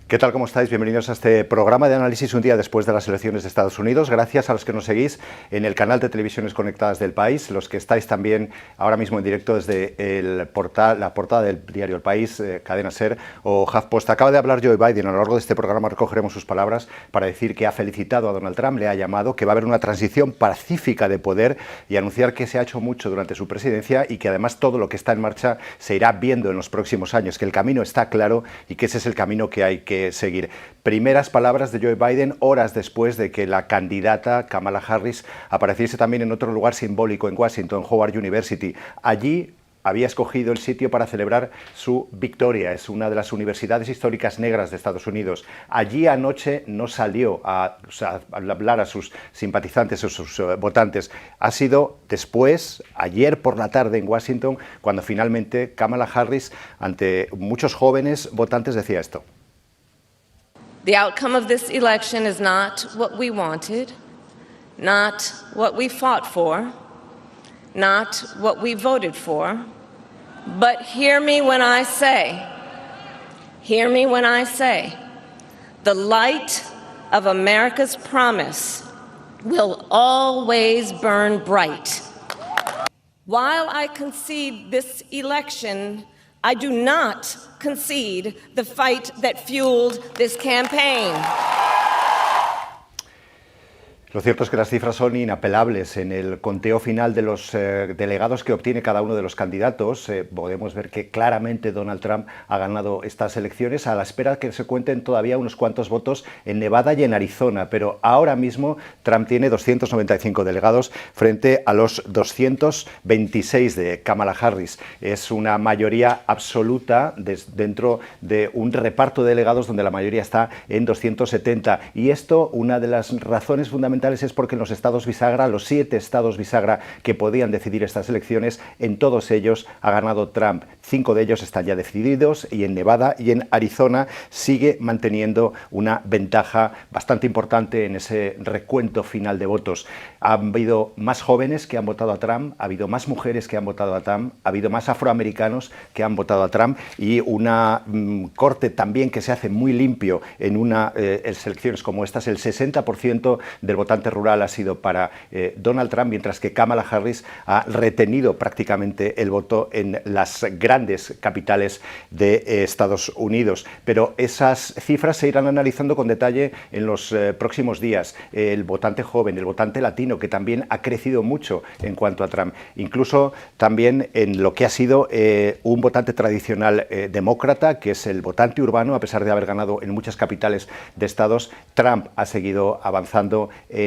¿Qué tal? ¿Cómo estáis? Bienvenidos a este programa de análisis un día después de las elecciones de Estados Unidos. Gracias a los que nos seguís en el canal de televisiones conectadas del país, los que estáis también ahora mismo en directo desde la portada del diario El País, Cadena Ser o HuffPost. Acaba de hablar Joe Biden. A lo largo de este programa recogeremos sus palabras para decir que ha felicitado a Donald Trump, le ha llamado, que va a haber una transición pacífica de poder y anunciar que se ha hecho mucho durante su presidencia y que además todo lo que está en marcha se irá viendo en los próximos años, que el camino está claro y que ese es el camino que hay que seguir. Primeras palabras de Joe Biden horas después de que la candidata Kamala Harris apareciese también en otro lugar simbólico en Washington, Howard University. Allí había escogido el sitio para celebrar su victoria. Es una de las universidades históricas negras de Estados Unidos. Allí anoche no salió a hablar a sus simpatizantes, a sus votantes. Ha sido después, ayer por la tarde en Washington, cuando finalmente Kamala Harris, ante muchos jóvenes votantes, decía esto. The outcome of this election is not what we wanted, not what we fought for, not what we voted for, but hear me when I say, the light of America's promise will always burn bright. While I concede this election, I do not concede the fight that fueled this campaign. Lo cierto es que las cifras son inapelables. En el conteo final de los delegados que obtiene cada uno de los candidatos, podemos ver que claramente Donald Trump ha ganado estas elecciones a la espera de que se cuenten todavía unos cuantos votos en Nevada y en Arizona. Pero ahora mismo Trump tiene 295 delegados frente a los 226 de Kamala Harris. Es una mayoría absoluta dentro de un reparto de delegados donde la mayoría está en 270. Y esto, una de las razones fundamentales es porque en los estados bisagra, los 7 estados bisagra que podían decidir estas elecciones, en todos ellos ha ganado Trump. 5 de ellos están ya decididos y en Nevada y en Arizona sigue manteniendo una ventaja bastante importante en ese recuento final de votos. Ha habido más jóvenes que han votado a Trump, ha habido más mujeres que han votado a Trump, ha habido más afroamericanos que han votado a Trump y una corte también que se hace muy limpio en elecciones como estas. El 60% del votante rural ha sido para Donald Trump, mientras que Kamala Harris ha retenido prácticamente el voto en las grandes capitales de Estados Unidos. Pero esas cifras se irán analizando con detalle en los próximos días. El votante joven, el votante latino, que también ha crecido mucho en cuanto a Trump. Incluso también en lo que ha sido un votante tradicional demócrata, que es el votante urbano, a pesar de haber ganado en muchas capitales de estados, Trump ha seguido avanzando en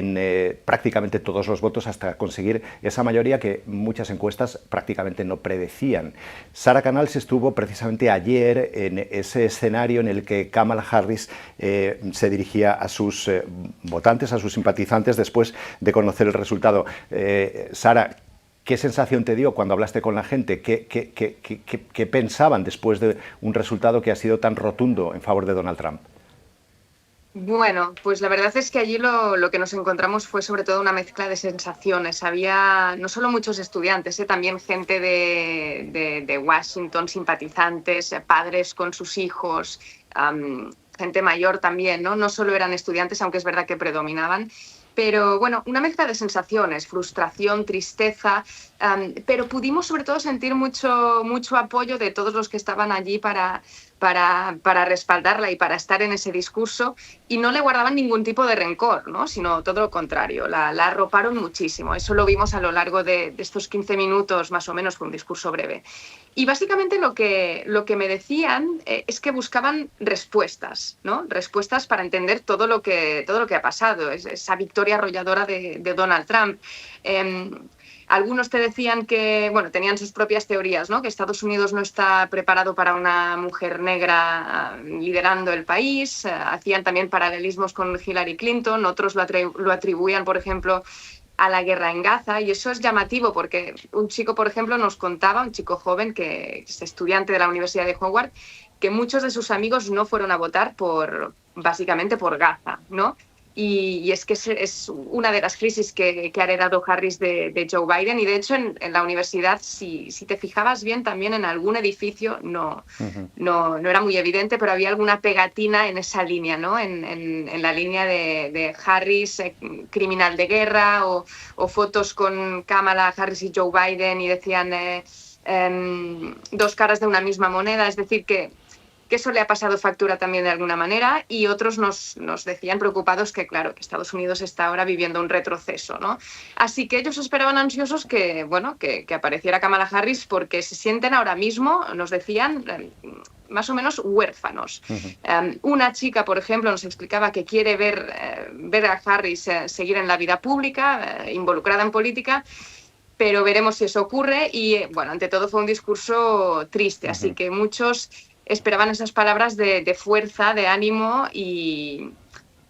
prácticamente todos los votos hasta conseguir esa mayoría que muchas encuestas prácticamente no predecían. Sara Canals estuvo precisamente ayer en ese escenario en el que Kamala Harris se dirigía a sus votantes, a sus simpatizantes, después de conocer el resultado. Sara, ¿qué sensación te dio cuando hablaste con la gente? ¿Qué pensaban después de un resultado que ha sido tan rotundo en favor de Donald Trump? Bueno, pues la verdad es que allí lo que nos encontramos fue sobre todo una mezcla de sensaciones. Había no solo muchos estudiantes, también gente de Washington, simpatizantes, padres con sus hijos, gente mayor también, ¿no? No solo eran estudiantes, aunque es verdad que predominaban. Pero bueno, una mezcla de sensaciones, frustración, tristeza, pero pudimos sobre todo sentir mucho apoyo de todos los que estaban allí para respaldarla y para estar en ese discurso, y no le guardaban ningún tipo de rencor, ¿no? Sino todo lo contrario, la arroparon muchísimo. Eso lo vimos a lo largo de estos 15 minutos más o menos, fue un discurso breve. Y básicamente lo que me decían es que buscaban respuestas, ¿no? Respuestas para entender todo lo que ha pasado, esa victoria arrolladora de Donald Trump. Algunos te decían que, bueno, tenían sus propias teorías, ¿no? Que Estados Unidos no está preparado para una mujer negra liderando el país. Hacían también paralelismos con Hillary Clinton. Otros lo atribuían, por ejemplo, a la guerra en Gaza, y eso es llamativo porque un chico, por ejemplo, nos contaba, un chico joven que es estudiante de la Universidad de Howard, que muchos de sus amigos no fueron a votar básicamente por Gaza, ¿no? Y es que es una de las crisis que ha heredado Harris de Joe Biden. Y de hecho en la universidad, si te fijabas bien, también en algún edificio, no era muy evidente, pero había alguna pegatina en esa línea, ¿no? En la línea de Harris, criminal de guerra, o fotos con Kamala Harris y Joe Biden y decían dos caras de una misma moneda. Es decir, que eso le ha pasado factura también de alguna manera, y otros nos decían preocupados que, claro, que Estados Unidos está ahora viviendo un retroceso, ¿no? Así que ellos esperaban ansiosos que apareciera Kamala Harris, porque se sienten ahora mismo, nos decían, más o menos huérfanos. Una chica, por ejemplo, nos explicaba que quiere ver a Harris seguir en la vida pública, involucrada en política, pero veremos si eso ocurre. Y, bueno, ante todo fue un discurso triste, así que muchos esperaban esas palabras de fuerza, de ánimo, y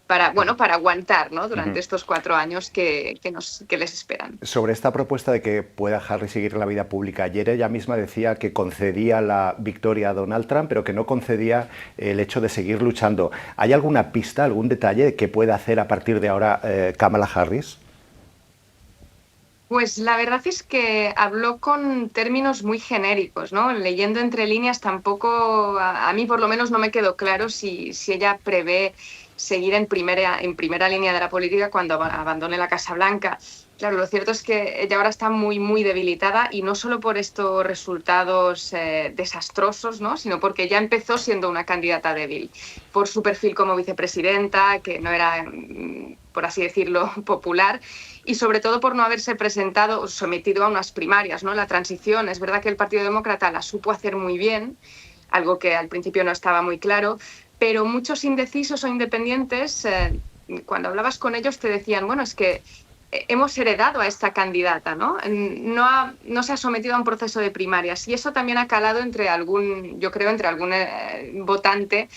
para aguantar, ¿no? Durante estos 4 años que les esperan. Sobre esta propuesta de que pueda Harris seguir en la vida pública, ayer ella misma decía que concedía la victoria a Donald Trump, pero que no concedía el hecho de seguir luchando. ¿Hay alguna pista, algún detalle de qué puede hacer a partir de ahora Kamala Harris? Pues la verdad es que habló con términos muy genéricos, ¿no? Leyendo entre líneas tampoco, a mí por lo menos no me quedó claro si ella prevé seguir en primera línea de la política cuando abandone la Casa Blanca. Claro, lo cierto es que ella ahora está muy, muy debilitada, y no solo por estos resultados desastrosos, ¿no? Sino porque ya empezó siendo una candidata débil, por su perfil como vicepresidenta, que no era, por así decirlo, popular, y sobre todo por no haberse presentado o sometido a unas primarias, ¿no? La transición, es verdad que el Partido Demócrata la supo hacer muy bien, algo que al principio no estaba muy claro, pero muchos indecisos o independientes, cuando hablabas con ellos, te decían, bueno, es que hemos heredado a esta candidata, ¿no? No se ha sometido a un proceso de primarias, y eso también ha calado entre algún votante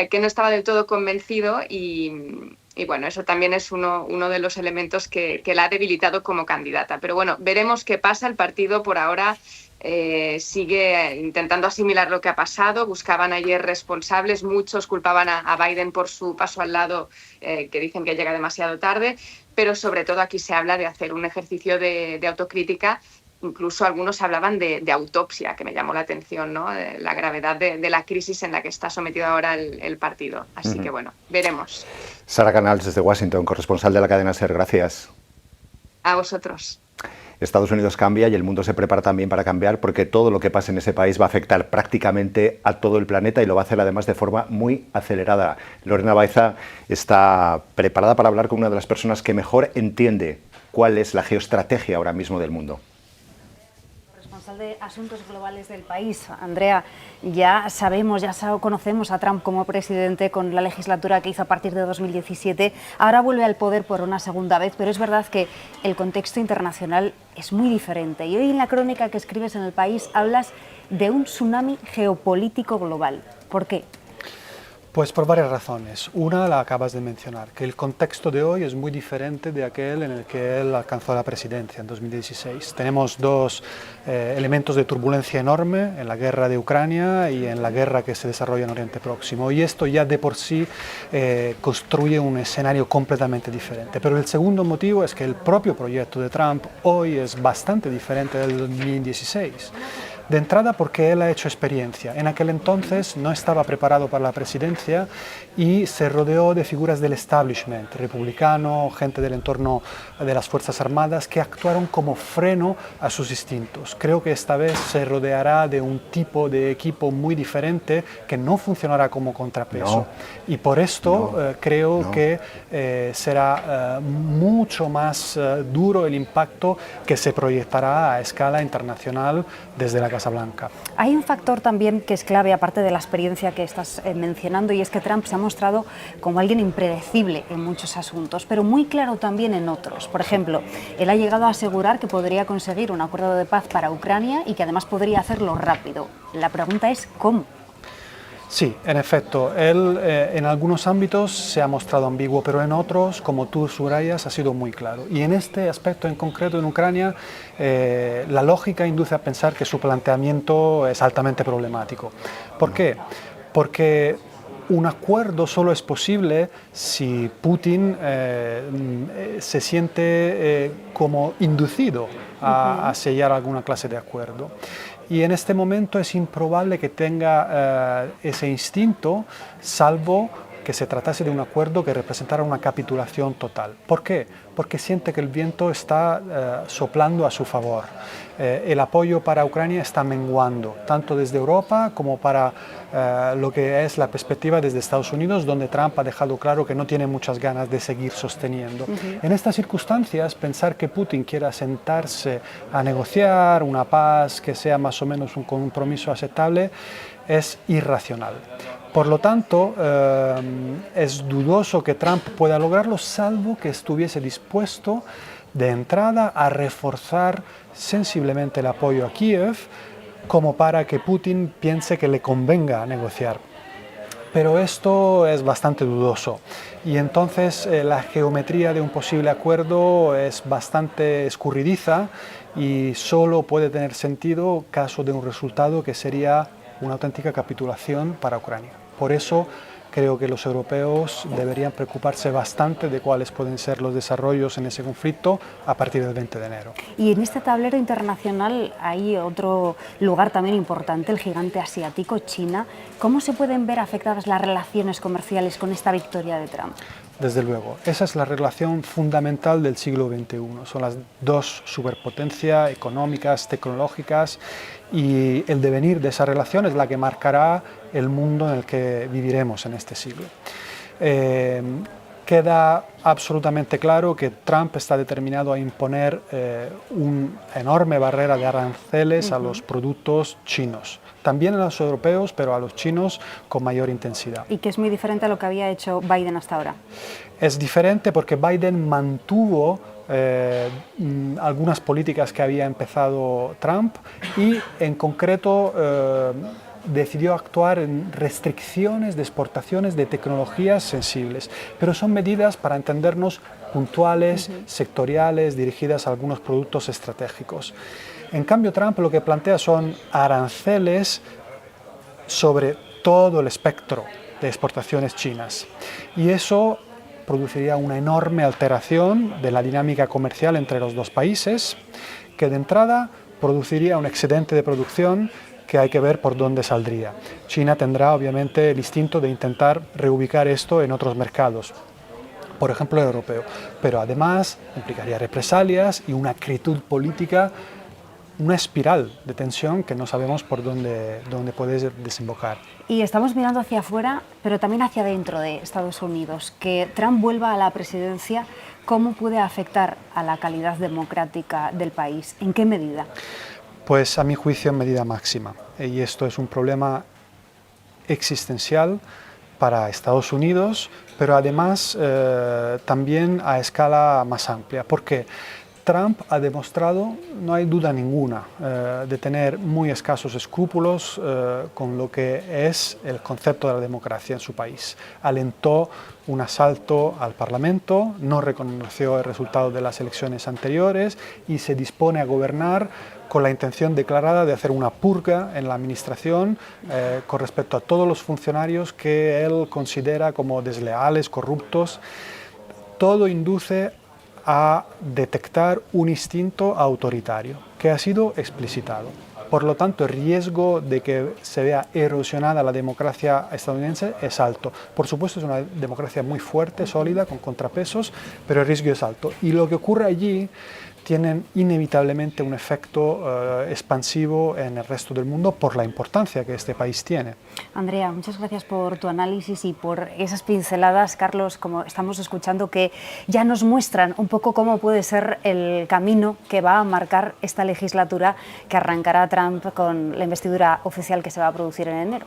que no estaba del todo convencido, y bueno, eso también es uno de los elementos que la ha debilitado como candidata. Pero bueno, veremos qué pasa. El partido por ahora sigue intentando asimilar lo que ha pasado. Buscaban ayer responsables, muchos culpaban a Biden por su paso al lado, que dicen que llega demasiado tarde, pero sobre todo aquí se habla de hacer un ejercicio de autocrítica. Incluso algunos hablaban de autopsia, que me llamó la atención, ¿no? La gravedad de la crisis en la que está sometido ahora el partido. Así que bueno, veremos. Sara Canals, desde Washington, corresponsal de la cadena SER, gracias. A vosotros. Estados Unidos cambia y el mundo se prepara también para cambiar, porque todo lo que pase en ese país va a afectar prácticamente a todo el planeta, y lo va a hacer además de forma muy acelerada. Lorena Baeza está preparada para hablar con una de las personas que mejor entiende cuál es la geoestrategia ahora mismo del mundo. De Asuntos Globales del país. Andrea, ya conocemos a Trump como presidente con la legislatura que hizo a partir de 2017. Ahora vuelve al poder por una segunda vez, pero es verdad que el contexto internacional es muy diferente. Y hoy en la crónica que escribes en El País hablas de un tsunami geopolítico global. ¿Por qué? Pues por varias razones. Una la acabas de mencionar, que el contexto de hoy es muy diferente de aquel en el que él alcanzó la presidencia en 2016. Tenemos dos elementos de turbulencia enorme en la guerra de Ucrania y en la guerra que se desarrolla en Oriente Próximo, y esto ya de por sí construye un escenario completamente diferente. Pero el segundo motivo es que el propio proyecto de Trump hoy es bastante diferente del 2016. De entrada porque él ha hecho experiencia. En aquel entonces no estaba preparado para la presidencia y se rodeó de figuras del establishment republicano, gente del entorno de las Fuerzas Armadas, que actuaron como freno a sus instintos. Creo que esta vez se rodeará de un tipo de equipo muy diferente que no funcionará como contrapeso. Y por esto creo que será mucho más duro el impacto que se proyectará a escala internacional desde la Casa Blanca. Hay un factor también que es clave, aparte de la experiencia que estás mencionando, y es que Trump se ha mostrado como alguien impredecible en muchos asuntos, pero muy claro también en otros. Por ejemplo, él ha llegado a asegurar que podría conseguir un acuerdo de paz para Ucrania y que además podría hacerlo rápido. La pregunta es ¿cómo? Sí, en efecto, él en algunos ámbitos se ha mostrado ambiguo, pero en otros, como tú subrayas, ha sido muy claro. Y en este aspecto en concreto en Ucrania, la lógica induce a pensar que su planteamiento es altamente problemático. ¿Por qué? Porque un acuerdo solo es posible si Putin se siente como inducido a sellar alguna clase de acuerdo. Y en este momento es improbable que tenga ese instinto, salvo que se tratase de un acuerdo que representara una capitulación total. ¿Por qué? Porque siente que el viento está soplando a su favor. El apoyo para Ucrania está menguando, tanto desde Europa como para lo que es la perspectiva desde Estados Unidos, donde Trump ha dejado claro que no tiene muchas ganas de seguir sosteniendo. En estas circunstancias, pensar que Putin quiera sentarse a negociar una paz que sea más o menos un compromiso aceptable es irracional. Por lo tanto, es dudoso que Trump pueda lograrlo, salvo que estuviese dispuesto de entrada a reforzar sensiblemente el apoyo a Kiev, como para que Putin piense que le convenga negociar. Pero esto es bastante dudoso y entonces la geometría de un posible acuerdo es bastante escurridiza y solo puede tener sentido caso de un resultado que sería una auténtica capitulación para Ucrania. Por eso creo que los europeos deberían preocuparse bastante de cuáles pueden ser los desarrollos en ese conflicto a partir del 20 de enero. Y en este tablero internacional hay otro lugar también importante, el gigante asiático, China. ¿Cómo se pueden ver afectadas las relaciones comerciales con esta victoria de Trump? Desde luego, esa es la relación fundamental del siglo XXI. Son las dos superpotencias económicas, tecnológicas, y el devenir de esa relación es la que marcará el mundo en el que viviremos en este siglo. Queda absolutamente claro que Trump está determinado a imponer una enorme barrera de aranceles a los productos chinos. También a los europeos, pero a los chinos con mayor intensidad. Y que es muy diferente a lo que había hecho Biden hasta ahora. Es diferente porque Biden mantuvo algunas políticas que había empezado Trump y en concreto decidió actuar en restricciones de exportaciones de tecnologías sensibles, pero son medidas, para entendernos, puntuales, sectoriales, dirigidas a algunos productos estratégicos. En cambio, Trump lo que plantea son aranceles sobre todo el espectro de exportaciones chinas. Y eso produciría una enorme alteración de la dinámica comercial entre los dos países, que de entrada produciría un excedente de producción que hay que ver por dónde saldría. China tendrá obviamente el instinto de intentar reubicar esto en otros mercados, por ejemplo el europeo, pero además implicaría represalias y una acritud política, una espiral de tensión que no sabemos por dónde puede desembocar. Y estamos mirando hacia afuera, pero también hacia dentro de Estados Unidos. Que Trump vuelva a la presidencia, ¿cómo puede afectar a la calidad democrática del país? ¿En qué medida? Pues a mi juicio en medida máxima. Y esto es un problema existencial para Estados Unidos, pero además también a escala más amplia. ¿Por qué? Trump ha demostrado, no hay duda ninguna, de tener muy escasos escrúpulos con lo que es el concepto de la democracia en su país. Alentó un asalto al Parlamento, no reconoció el resultado de las elecciones anteriores y se dispone a gobernar con la intención declarada de hacer una purga en la administración con respecto a todos los funcionarios que él considera como desleales, corruptos. Todo induce a detectar un instinto autoritario que ha sido explicitado. Por lo tanto, el riesgo de que se vea erosionada la democracia estadounidense es alto. Por supuesto, es una democracia muy fuerte, sólida, con contrapesos, pero el riesgo es alto. Y lo que ocurre allí tienen inevitablemente un efecto expansivo en el resto del mundo por la importancia que este país tiene. Andrea, muchas gracias por tu análisis y por esas pinceladas, Carlos, como estamos escuchando, que ya nos muestran un poco cómo puede ser el camino que va a marcar esta legislatura que arrancará Trump con la investidura oficial que se va a producir en enero.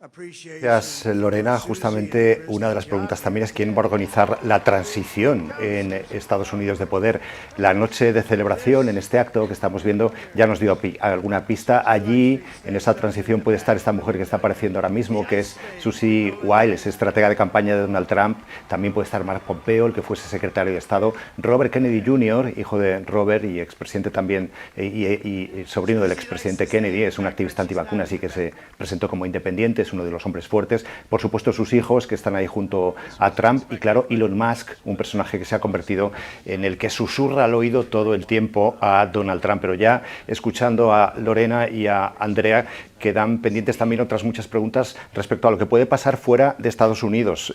Gracias, Lorena. Justamente una de las preguntas también es quién va a organizar la transición en Estados Unidos de poder. La noche de celebración en este acto que estamos viendo ya nos dio alguna pista. Allí, en esa transición, puede estar esta mujer que está apareciendo ahora mismo, que es Susie Wiles, estratega de campaña de Donald Trump. También puede estar Mark Pompeo, el que fuese secretario de Estado. Robert Kennedy Jr., hijo de Robert y expresidente también, y sobrino del expresidente Kennedy, es un activista antivacunas y que se presentó como independiente, es uno de los hombres fuertes. Por supuesto, sus hijos, que están ahí junto a Trump, y claro, Elon Musk, un personaje que se ha convertido en el que susurra al oído todo el tiempo a Donald Trump. Pero ya escuchando a Lorena y a Andrea, quedan pendientes también otras muchas preguntas respecto a lo que puede pasar fuera de Estados Unidos,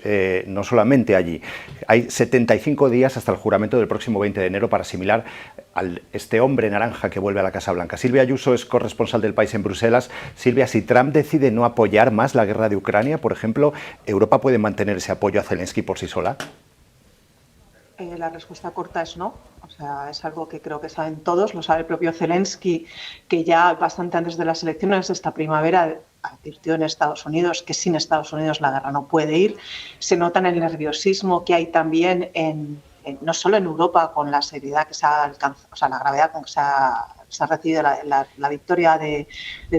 no solamente allí. Hay 75 días hasta el juramento del próximo 20 de enero para asimilar a este hombre naranja que vuelve a la Casa Blanca. Silvia Ayuso es corresponsal del País en Bruselas. Silvia, si Trump decide no apoyar más la guerra de Ucrania, por ejemplo, ¿Europa puede mantener ese apoyo a Zelensky por sí sola? La respuesta corta es no. O sea, es algo que creo que saben todos, lo sabe el propio Zelensky, que ya bastante antes de las elecciones de esta primavera advirtió en Estados Unidos que sin Estados Unidos la guerra no puede ir. Se nota en el nerviosismo que hay también no solo en Europa con la seriedad que se ha alcanzado, o sea, la gravedad con que se ha recibido la victoria de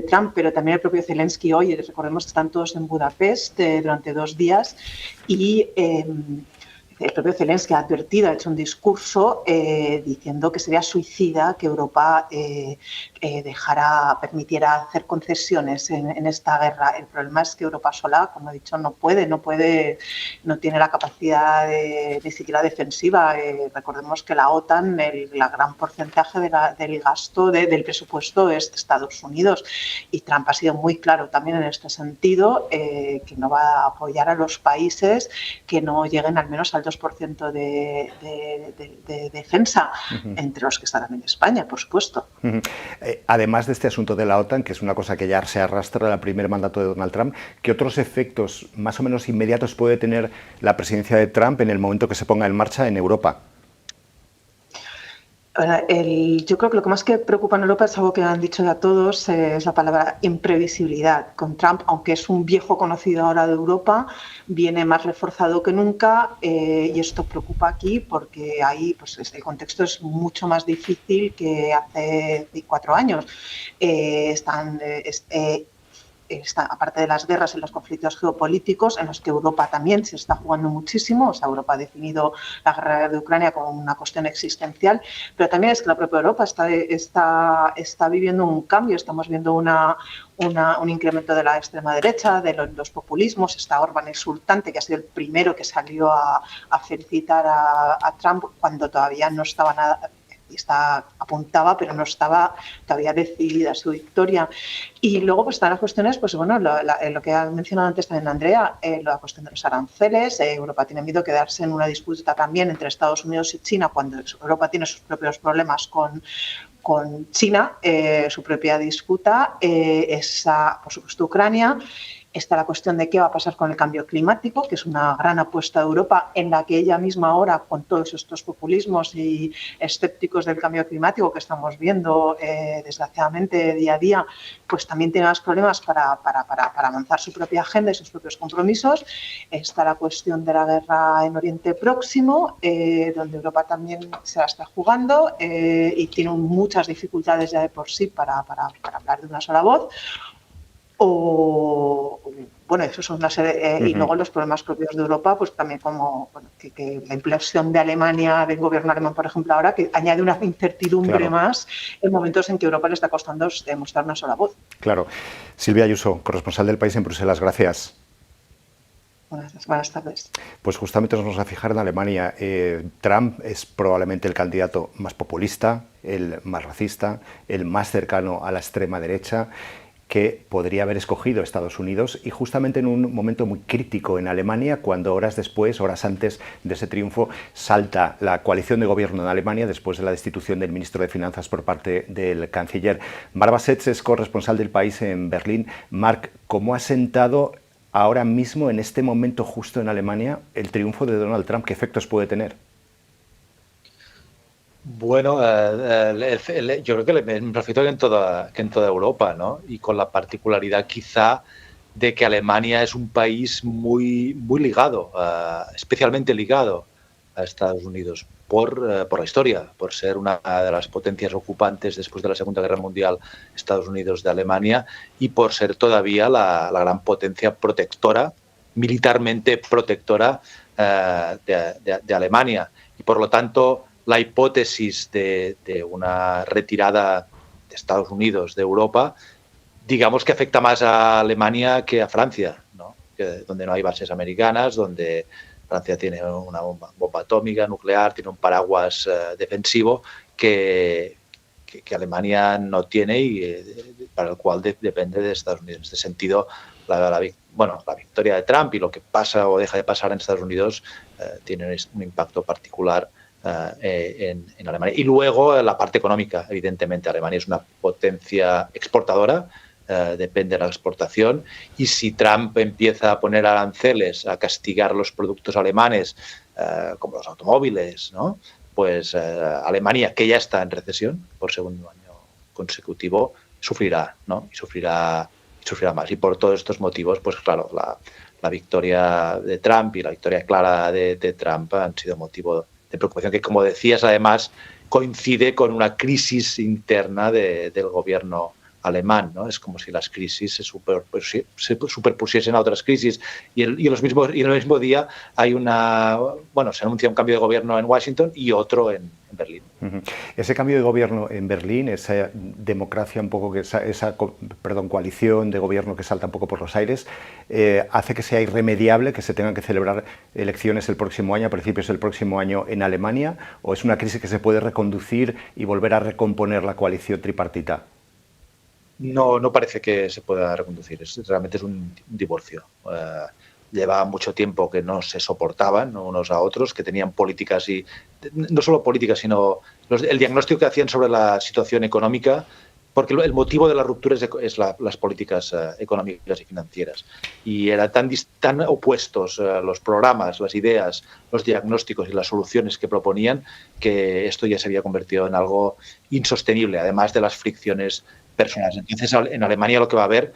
Trump, pero también el propio Zelensky hoy, recordemos que están todos en Budapest durante 2 días y el propio Zelensky ha advertido, ha hecho un discurso diciendo que sería suicida que Europa permitiera hacer concesiones en esta guerra. El problema es que Europa sola, como he dicho, no tiene la capacidad ni siquiera defensiva. Recordemos que la OTAN, el gran porcentaje del gasto del presupuesto es de Estados Unidos, y Trump ha sido muy claro también en este sentido, que no va a apoyar a los países que no lleguen al menos al 2% de defensa, entre los que está también España, por supuesto. Además de este asunto de la OTAN, que es una cosa que ya se arrastra del primer mandato de Donald Trump, ¿qué otros efectos más o menos inmediatos puede tener la presidencia de Trump en el momento que se ponga en marcha en Europa? Yo creo que lo que más que preocupa en Europa es algo que han dicho ya todos, es la palabra imprevisibilidad. Con Trump, aunque es un viejo conocido ahora de Europa, viene más reforzado que nunca, y esto preocupa aquí porque ahí pues, el contexto es mucho más difícil que hace 4 años. Aparte de las guerras y los conflictos geopolíticos en los que Europa también se está jugando muchísimo, o sea, Europa ha definido la guerra de Ucrania como una cuestión existencial, pero también es que la propia Europa está viviendo un cambio. Estamos viendo un incremento de la extrema derecha, de los populismos. Está Orbán insultante, que ha sido el primero que salió a felicitar a Trump cuando todavía no estaba nada, apuntaba, pero no estaba todavía decidida su victoria. Y luego pues están las cuestiones, pues bueno, lo que ha mencionado antes también Andrea, la cuestión de los aranceles. Europa tiene miedo de quedarse en una disputa también entre Estados Unidos y China, cuando Europa tiene sus propios problemas con China, su propia disputa. Por supuesto, Ucrania. Está la cuestión de qué va a pasar con el cambio climático, que es una gran apuesta de Europa, en la que ella misma ahora, con todos estos populismos y escépticos del cambio climático que estamos viendo desgraciadamente día a día, pues también tiene más problemas para avanzar su propia agenda y sus propios compromisos. Está la cuestión de la guerra en Oriente Próximo, donde Europa también se la está jugando y tiene muchas dificultades ya de por sí para hablar de una sola voz. Bueno, eso son una serie, y luego los problemas propios de Europa, pues también como que la implosión de Alemania, del gobierno alemán, por ejemplo, ahora, que añade una incertidumbre más en momentos en que Europa le está costando demostrar una sola voz. Claro. Silvia Ayuso, corresponsal del País en Bruselas, gracias. Buenas tardes. Pues justamente nos vamos a fijar en Alemania. Trump es probablemente el candidato más populista, el más racista, el más cercano a la extrema derecha, que podría haber escogido Estados Unidos, y justamente en un momento muy crítico en Alemania, cuando horas antes de ese triunfo, salta la coalición de gobierno en Alemania después de la destitución del ministro de Finanzas por parte del canciller. Barbara Setz es corresponsal del País en Berlín. Marc, ¿cómo ha sentado ahora mismo, en este momento justo en Alemania, el triunfo de Donald Trump? ¿Qué efectos puede tener? Bueno, yo creo que me refiero que en toda Europa, ¿no? Y con la particularidad quizá de que Alemania es un país muy, muy ligado, especialmente ligado a Estados Unidos por la historia, por ser una de las potencias ocupantes después de la Segunda Guerra Mundial, Estados Unidos de Alemania, y por ser todavía la gran potencia protectora, militarmente protectora de Alemania. Y por lo tanto, la hipótesis de una retirada de Estados Unidos de Europa, digamos que afecta más a Alemania que a Francia, ¿no? Donde no hay bases americanas, donde Francia tiene una bomba atómica, nuclear, tiene un paraguas defensivo que Alemania no tiene y para el cual depende de Estados Unidos. En este sentido, la victoria de Trump y lo que pasa o deja de pasar en Estados Unidos tiene un impacto particular en Alemania. Y luego la parte económica, evidentemente. Alemania es una potencia exportadora, depende de la exportación, y si Trump empieza a poner aranceles, a castigar los productos alemanes, como los automóviles, ¿no? Pues Alemania, que ya está en recesión por segundo año consecutivo, sufrirá, ¿no? Y sufrirá más. Y por todos estos motivos, pues claro, la victoria de Trump y la victoria clara de Trump han sido motivo de preocupación, que, como decías, además coincide con una crisis interna del gobierno alemán, ¿no? Es como si las crisis se superpusiesen a otras crisis y en el mismo día hay se anuncia un cambio de gobierno en Washington y otro en Berlín. Ese cambio de gobierno en Berlín, esa democracia un poco, coalición de gobierno que salta un poco por los aires, hace que sea irremediable que se tengan que celebrar elecciones el próximo año, a principios del próximo año en Alemania, ¿o es una crisis que se puede reconducir y volver a recomponer la coalición tripartita? No parece que se pueda reconducir, realmente es un divorcio. Lleva mucho tiempo que no se soportaban unos a otros, que tenían políticas y no solo políticas, sino el diagnóstico que hacían sobre la situación económica, porque el motivo de la ruptura es las políticas económicas y financieras. Y eran tan opuestos los programas, las ideas, los diagnósticos y las soluciones que proponían, que esto ya se había convertido en algo insostenible, además de las fricciones personales. Entonces, en Alemania lo que va a haber...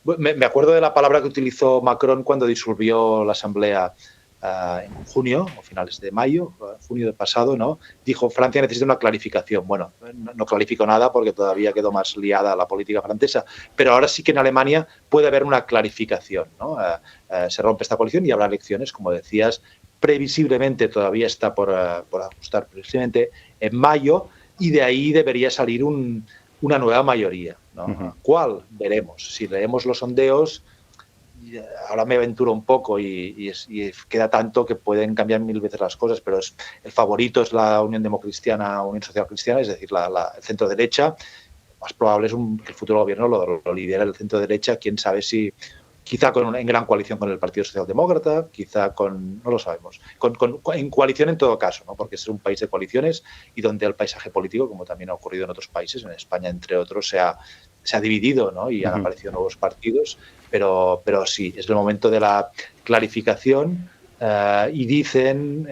Me acuerdo de la palabra que utilizó Macron cuando disolvió la Asamblea en junio, o finales de mayo, junio del pasado, ¿no? Dijo, Francia necesita una clarificación. Bueno, no clarificó nada porque todavía quedó más liada la política francesa, pero ahora sí que en Alemania puede haber una clarificación, ¿no? Se rompe esta coalición y habrá elecciones, como decías, previsiblemente todavía está por ajustar, previsiblemente en mayo, y de ahí debería salir una nueva mayoría, ¿no? Uh-huh. ¿Cuál? Veremos. Si leemos los sondeos, ahora me aventuro un poco y queda tanto que pueden cambiar mil veces las cosas, pero el favorito es la Unión Democristiana, Unión Social Cristiana, es decir, el centro derecha. Más probable es que el futuro gobierno lo lidere el centro derecha. Quién sabe si quizá en gran coalición con el Partido Socialdemócrata, quizá no lo sabemos, en coalición en todo caso, ¿no? Porque es un país de coaliciones y donde el paisaje político, como también ha ocurrido en otros países, en España entre otros, se ha dividido, ¿no? Y han aparecido nuevos partidos, pero sí, es el momento de la clarificación. Y dicen,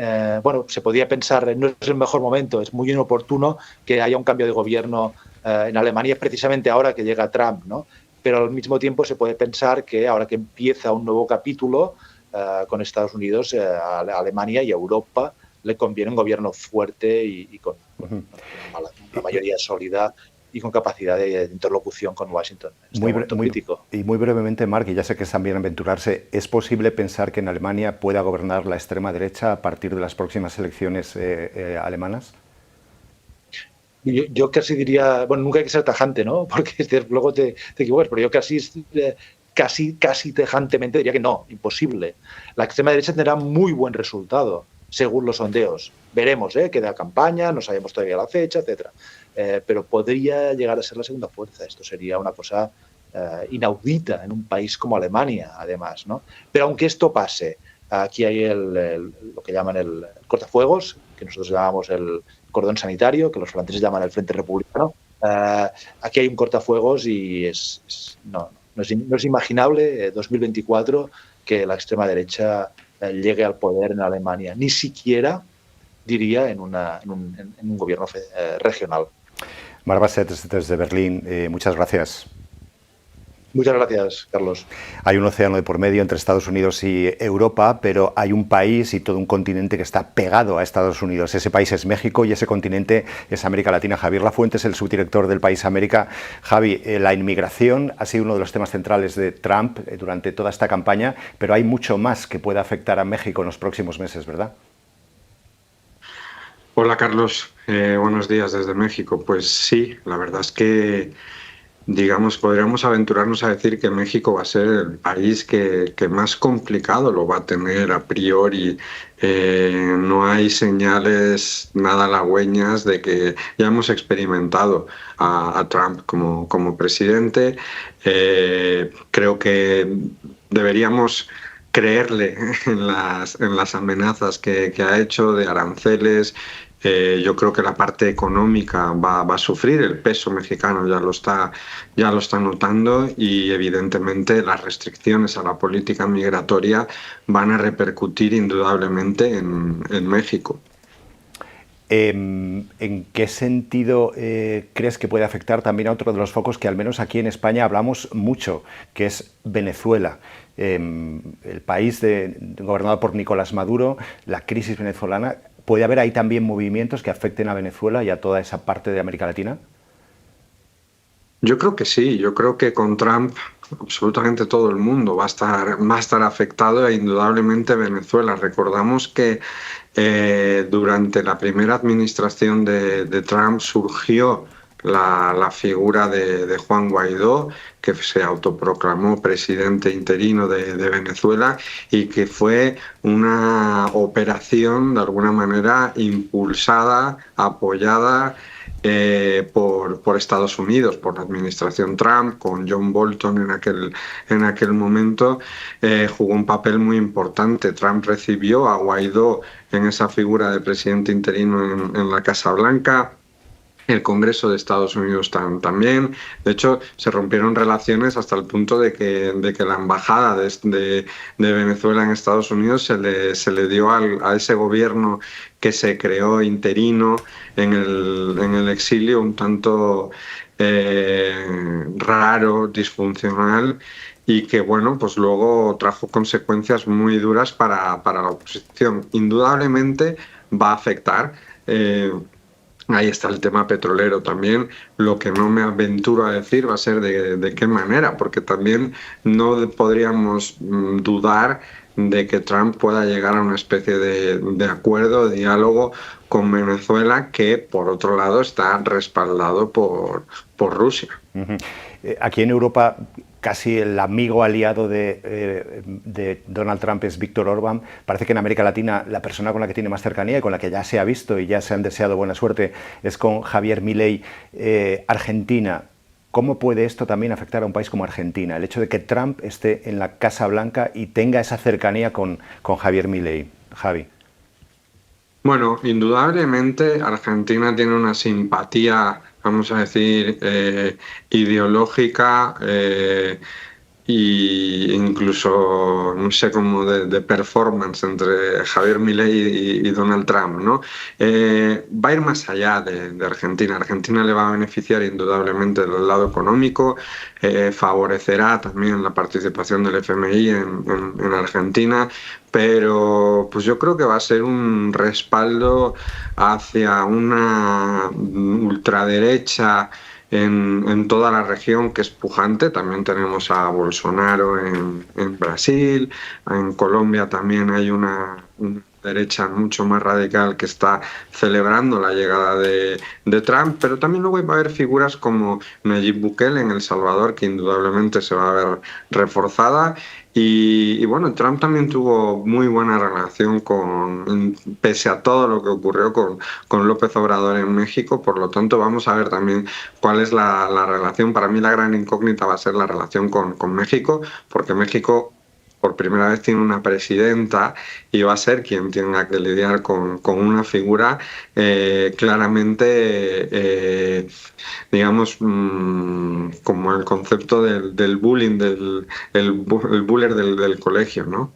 se podía pensar, no es el mejor momento, es muy inoportuno que haya un cambio de gobierno en Alemania, precisamente ahora que llega Trump, ¿no? Pero al mismo tiempo se puede pensar que ahora que empieza un nuevo capítulo con Estados Unidos, a Alemania y a Europa le conviene un gobierno fuerte y con una mayoría sólida y con capacidad de interlocución con Washington. Muy brevemente, Marc, y ya sé que es también aventurarse, ¿es posible pensar que en Alemania pueda gobernar la extrema derecha a partir de las próximas elecciones alemanas? Yo casi diría, nunca hay que ser tajante, ¿no? Porque luego te equivocas, pero yo casi tajantemente diría que no, imposible. La extrema derecha tendrá muy buen resultado, según los sondeos. Veremos, queda campaña, no sabemos todavía la fecha, etcétera. Pero podría llegar a ser la segunda fuerza. Esto sería una cosa inaudita en un país como Alemania, además, ¿no? Pero aunque esto pase, aquí hay lo que llaman el cortafuegos, que nosotros llamamos el cordón sanitario, que los franceses llaman el Frente Republicano. Aquí hay un cortafuegos y no es imaginable 2024 que la extrema derecha llegue al poder en Alemania, ni siquiera, diría, en un gobierno regional. Marc Bassets, desde Berlín, muchas gracias. Muchas gracias, Carlos. Hay un océano de por medio entre Estados Unidos y Europa, pero hay un país y todo un continente que está pegado a Estados Unidos. Ese país es México y ese continente es América Latina. Javier Lafuente es el subdirector del País América. Javi, la inmigración ha sido uno de los temas centrales de Trump durante toda esta campaña, pero hay mucho más que pueda afectar a México en los próximos meses, ¿verdad? Hola Carlos, buenos días desde México. Pues sí, la verdad es que, digamos, podríamos aventurarnos a decir que México va a ser el país que más complicado lo va a tener a priori. No hay señales nada halagüeñas de que ya hemos experimentado a Trump como presidente. Creo que deberíamos creerle en las amenazas que ha hecho de aranceles. Yo creo que la parte económica va a sufrir, el peso mexicano ya lo está notando y evidentemente las restricciones a la política migratoria van a repercutir indudablemente en México. ¿En qué sentido crees que puede afectar también a otro de los focos que al menos aquí en España hablamos mucho, que es Venezuela? El país gobernado por Nicolás Maduro, la crisis venezolana, ¿puede haber ahí también movimientos que afecten a Venezuela y a toda esa parte de América Latina? Yo creo que sí, yo creo que con Trump absolutamente todo el mundo va a estar afectado e indudablemente Venezuela. Recordamos que durante la primera administración de Trump surgió la figura de Juan Guaidó, que se autoproclamó presidente interino de Venezuela y que fue una operación de alguna manera impulsada, apoyada por Estados Unidos, por la administración Trump, con John Bolton en aquel momento, jugó un papel muy importante. Trump recibió a Guaidó en esa figura de presidente interino en la Casa Blanca. El Congreso de Estados Unidos también. De hecho, se rompieron relaciones hasta el punto de que la embajada de Venezuela en Estados Unidos se le dio a ese gobierno que se creó interino en el exilio un tanto raro, disfuncional, y que bueno, pues luego trajo consecuencias muy duras para la oposición. Indudablemente va a afectar. Ahí está el tema petrolero también. Lo que no me aventuro a decir va a ser de qué manera, porque también no podríamos dudar de que Trump pueda llegar a una especie de acuerdo, de diálogo con Venezuela, que por otro lado está respaldado por Rusia. Aquí en Europa casi el amigo aliado de Donald Trump es Víctor Orbán. Parece que en América Latina la persona con la que tiene más cercanía y con la que ya se ha visto y ya se han deseado buena suerte es con Javier Milei. Argentina, ¿cómo puede esto también afectar a un país como Argentina? El hecho de que Trump esté en la Casa Blanca y tenga esa cercanía con Javier Milei. Javi. Bueno, indudablemente Argentina tiene una simpatía, vamos a decir, ideológica y incluso, no sé, como de performance entre Javier Milei y Donald Trump, ¿no? Va a ir más allá de Argentina. Argentina le va a beneficiar indudablemente del lado económico, favorecerá también la participación del FMI en Argentina, pero pues yo creo que va a ser un respaldo hacia una ultraderecha en toda la región, que es pujante. También tenemos a Bolsonaro en Brasil, en Colombia también hay una derecha mucho más radical que está celebrando la llegada de Trump, pero también luego va a haber figuras como Nayib Bukele en El Salvador, que indudablemente se va a ver reforzada. Y bueno, Trump también tuvo muy buena relación pese a todo lo que ocurrió con López Obrador en México. Por lo tanto, vamos a ver también cuál es la relación. Para mí la gran incógnita va a ser la relación con México, porque México por primera vez tiene una presidenta y va a ser quien tenga que lidiar con una figura claramente, digamos, como el concepto del bullying, el buller del colegio, ¿no?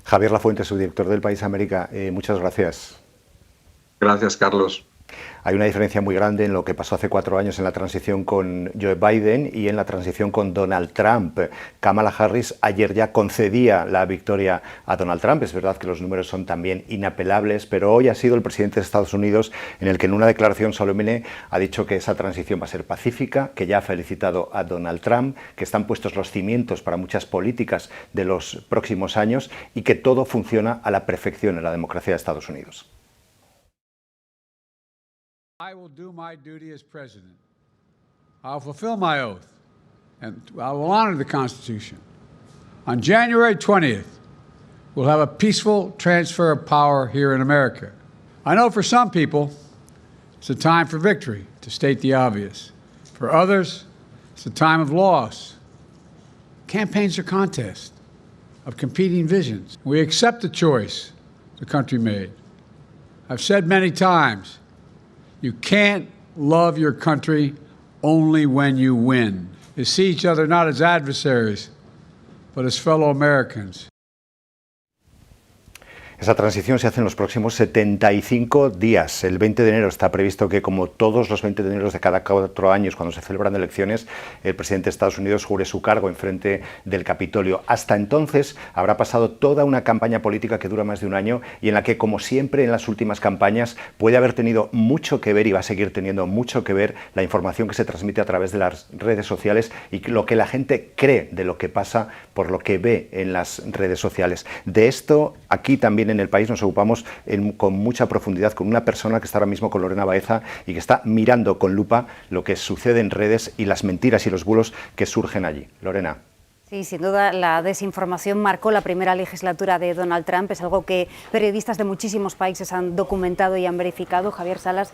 Javier Lafuente, subdirector del País América, muchas gracias. Gracias, Carlos. Hay una diferencia muy grande en lo que pasó hace 4 años en la transición con Joe Biden y en la transición con Donald Trump. Kamala Harris ayer ya concedía la victoria a Donald Trump. Es verdad que los números son también inapelables, pero hoy ha sido el presidente de Estados Unidos en el que en una declaración solemne ha dicho que esa transición va a ser pacífica, que ya ha felicitado a Donald Trump, que están puestos los cimientos para muchas políticas de los próximos años y que todo funciona a la perfección en la democracia de Estados Unidos. I will do my duty as president. I'll fulfill my oath, and I will honor the Constitution. On January 20th, we'll have a peaceful transfer of power here in America. I know for some people, it's a time for victory, to state the obvious. For others, it's a time of loss. Campaigns are contests of competing visions. We accept the choice the country made. I've said many times, you can't love your country only when you win. You see each other not as adversaries, but as fellow Americans. Esa transición se hace en los próximos 75 días. El 20 de enero está previsto que, como todos los 20 de enero de cada 4 años, cuando se celebran elecciones, el presidente de Estados Unidos jure su cargo enfrente del Capitolio. Hasta entonces habrá pasado toda una campaña política que dura más de un año y en la que, como siempre en las últimas campañas, puede haber tenido mucho que ver y va a seguir teniendo mucho que ver la información que se transmite a través de las redes sociales y lo que la gente cree de lo que pasa por lo que ve en las redes sociales. De esto, aquí también en el país nos ocupamos con mucha profundidad con una persona que está ahora mismo con Lorena Baeza y que está mirando con lupa lo que sucede en redes y las mentiras y los bulos que surgen allí. Lorena. Sí, sin duda la desinformación marcó la primera legislatura de Donald Trump, es algo que periodistas de muchísimos países han documentado y han verificado. Javier Salas,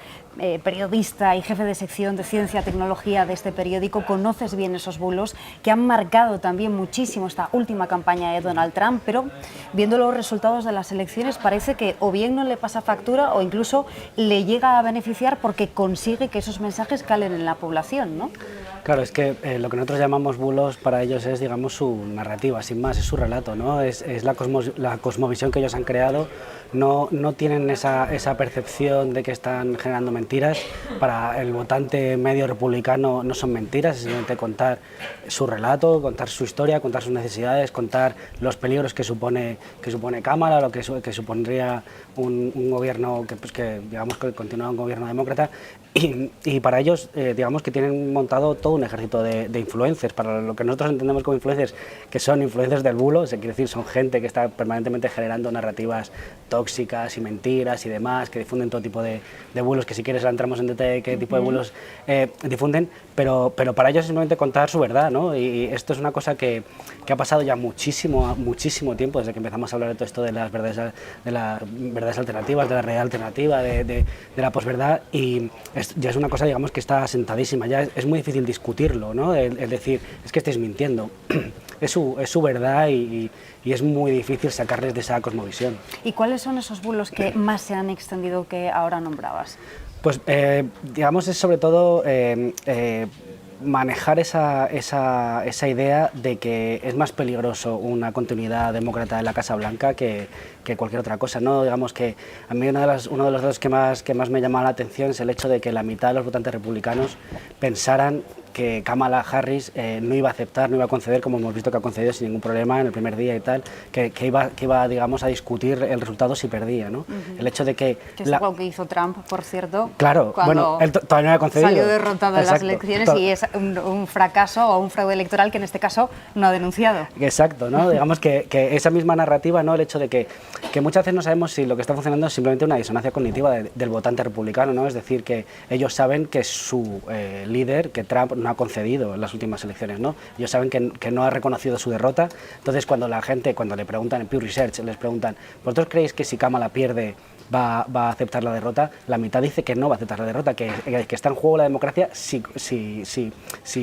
periodista y jefe de sección de Ciencia y Tecnología de este periódico, conoces bien esos bulos que han marcado también muchísimo esta última campaña de Donald Trump, pero viendo los resultados de las elecciones parece que o bien no le pasa factura o incluso le llega a beneficiar porque consigue que esos mensajes calen en la población, ¿no? Claro, es que lo que nosotros llamamos bulos para ellos es, digamos, su narrativa, sin más, es su relato, ¿no? Es la cosmovisión que ellos han creado. No tienen esa percepción de que están generando mentiras. Para el votante medio republicano no son mentiras, es simplemente contar su relato, contar su historia, contar sus necesidades, contar los peligros que supone Cámara, lo que supondría un gobierno que digamos que continúa un gobierno demócrata. Y para ellos, digamos que tienen montado todo un ejército de influencers, para lo que nosotros entendemos como influencers, que son influencers del bulo, quiere decir, son gente que está permanentemente generando narrativas tóxicas y mentiras y demás, que difunden todo tipo de bulos, que si quieres entramos en detalle de qué tipo de bulos difunden, pero para ellos es simplemente contar su verdad, ¿no? Y esto es una cosa que ha pasado ya muchísimo tiempo, desde que empezamos a hablar de todo esto de las verdades alternativas, de la realidad alternativa, de la posverdad, y ya es una cosa, digamos, que está asentadísima, ya es muy difícil discutirlo, ¿no? El decir, es que estáis mintiendo, es su verdad y es muy difícil sacarles de esa cosmovisión. ¿Y cuáles son esos bulos que más se han extendido que ahora nombrabas? Pues, digamos, es sobre todo manejar esa idea de que es más peligroso una continuidad demócrata en la Casa Blanca que cualquier otra cosa, ¿no? Digamos que a mí uno de los datos que más me llama la atención es el hecho de que la mitad de los votantes republicanos pensaran que Kamala Harris no iba a aceptar, no iba a conceder, como hemos visto que ha concedido sin ningún problema en el primer día y tal, que iba digamos, a discutir el resultado si perdía, ¿no? El hecho de que es algo que hizo Trump, por cierto, claro, bueno, él todavía no había concedido. Salió derrotado en las elecciones y es un fracaso o un fraude electoral que en este caso no ha denunciado. Exacto, ¿no? Digamos que esa misma narrativa, ¿no? El hecho de que muchas veces no sabemos si lo que está funcionando es simplemente una disonancia cognitiva del votante republicano, ¿no? Es decir, que ellos saben que su líder, que Trump, no ha concedido en las últimas elecciones, ¿no? Ellos saben que no ha reconocido su derrota. Entonces, cuando la gente, cuando le preguntan en Pew Research, les preguntan, ¿vosotros creéis que si Kamala pierde va a aceptar la derrota? La mitad dice que no va a aceptar la derrota, que está en juego la democracia si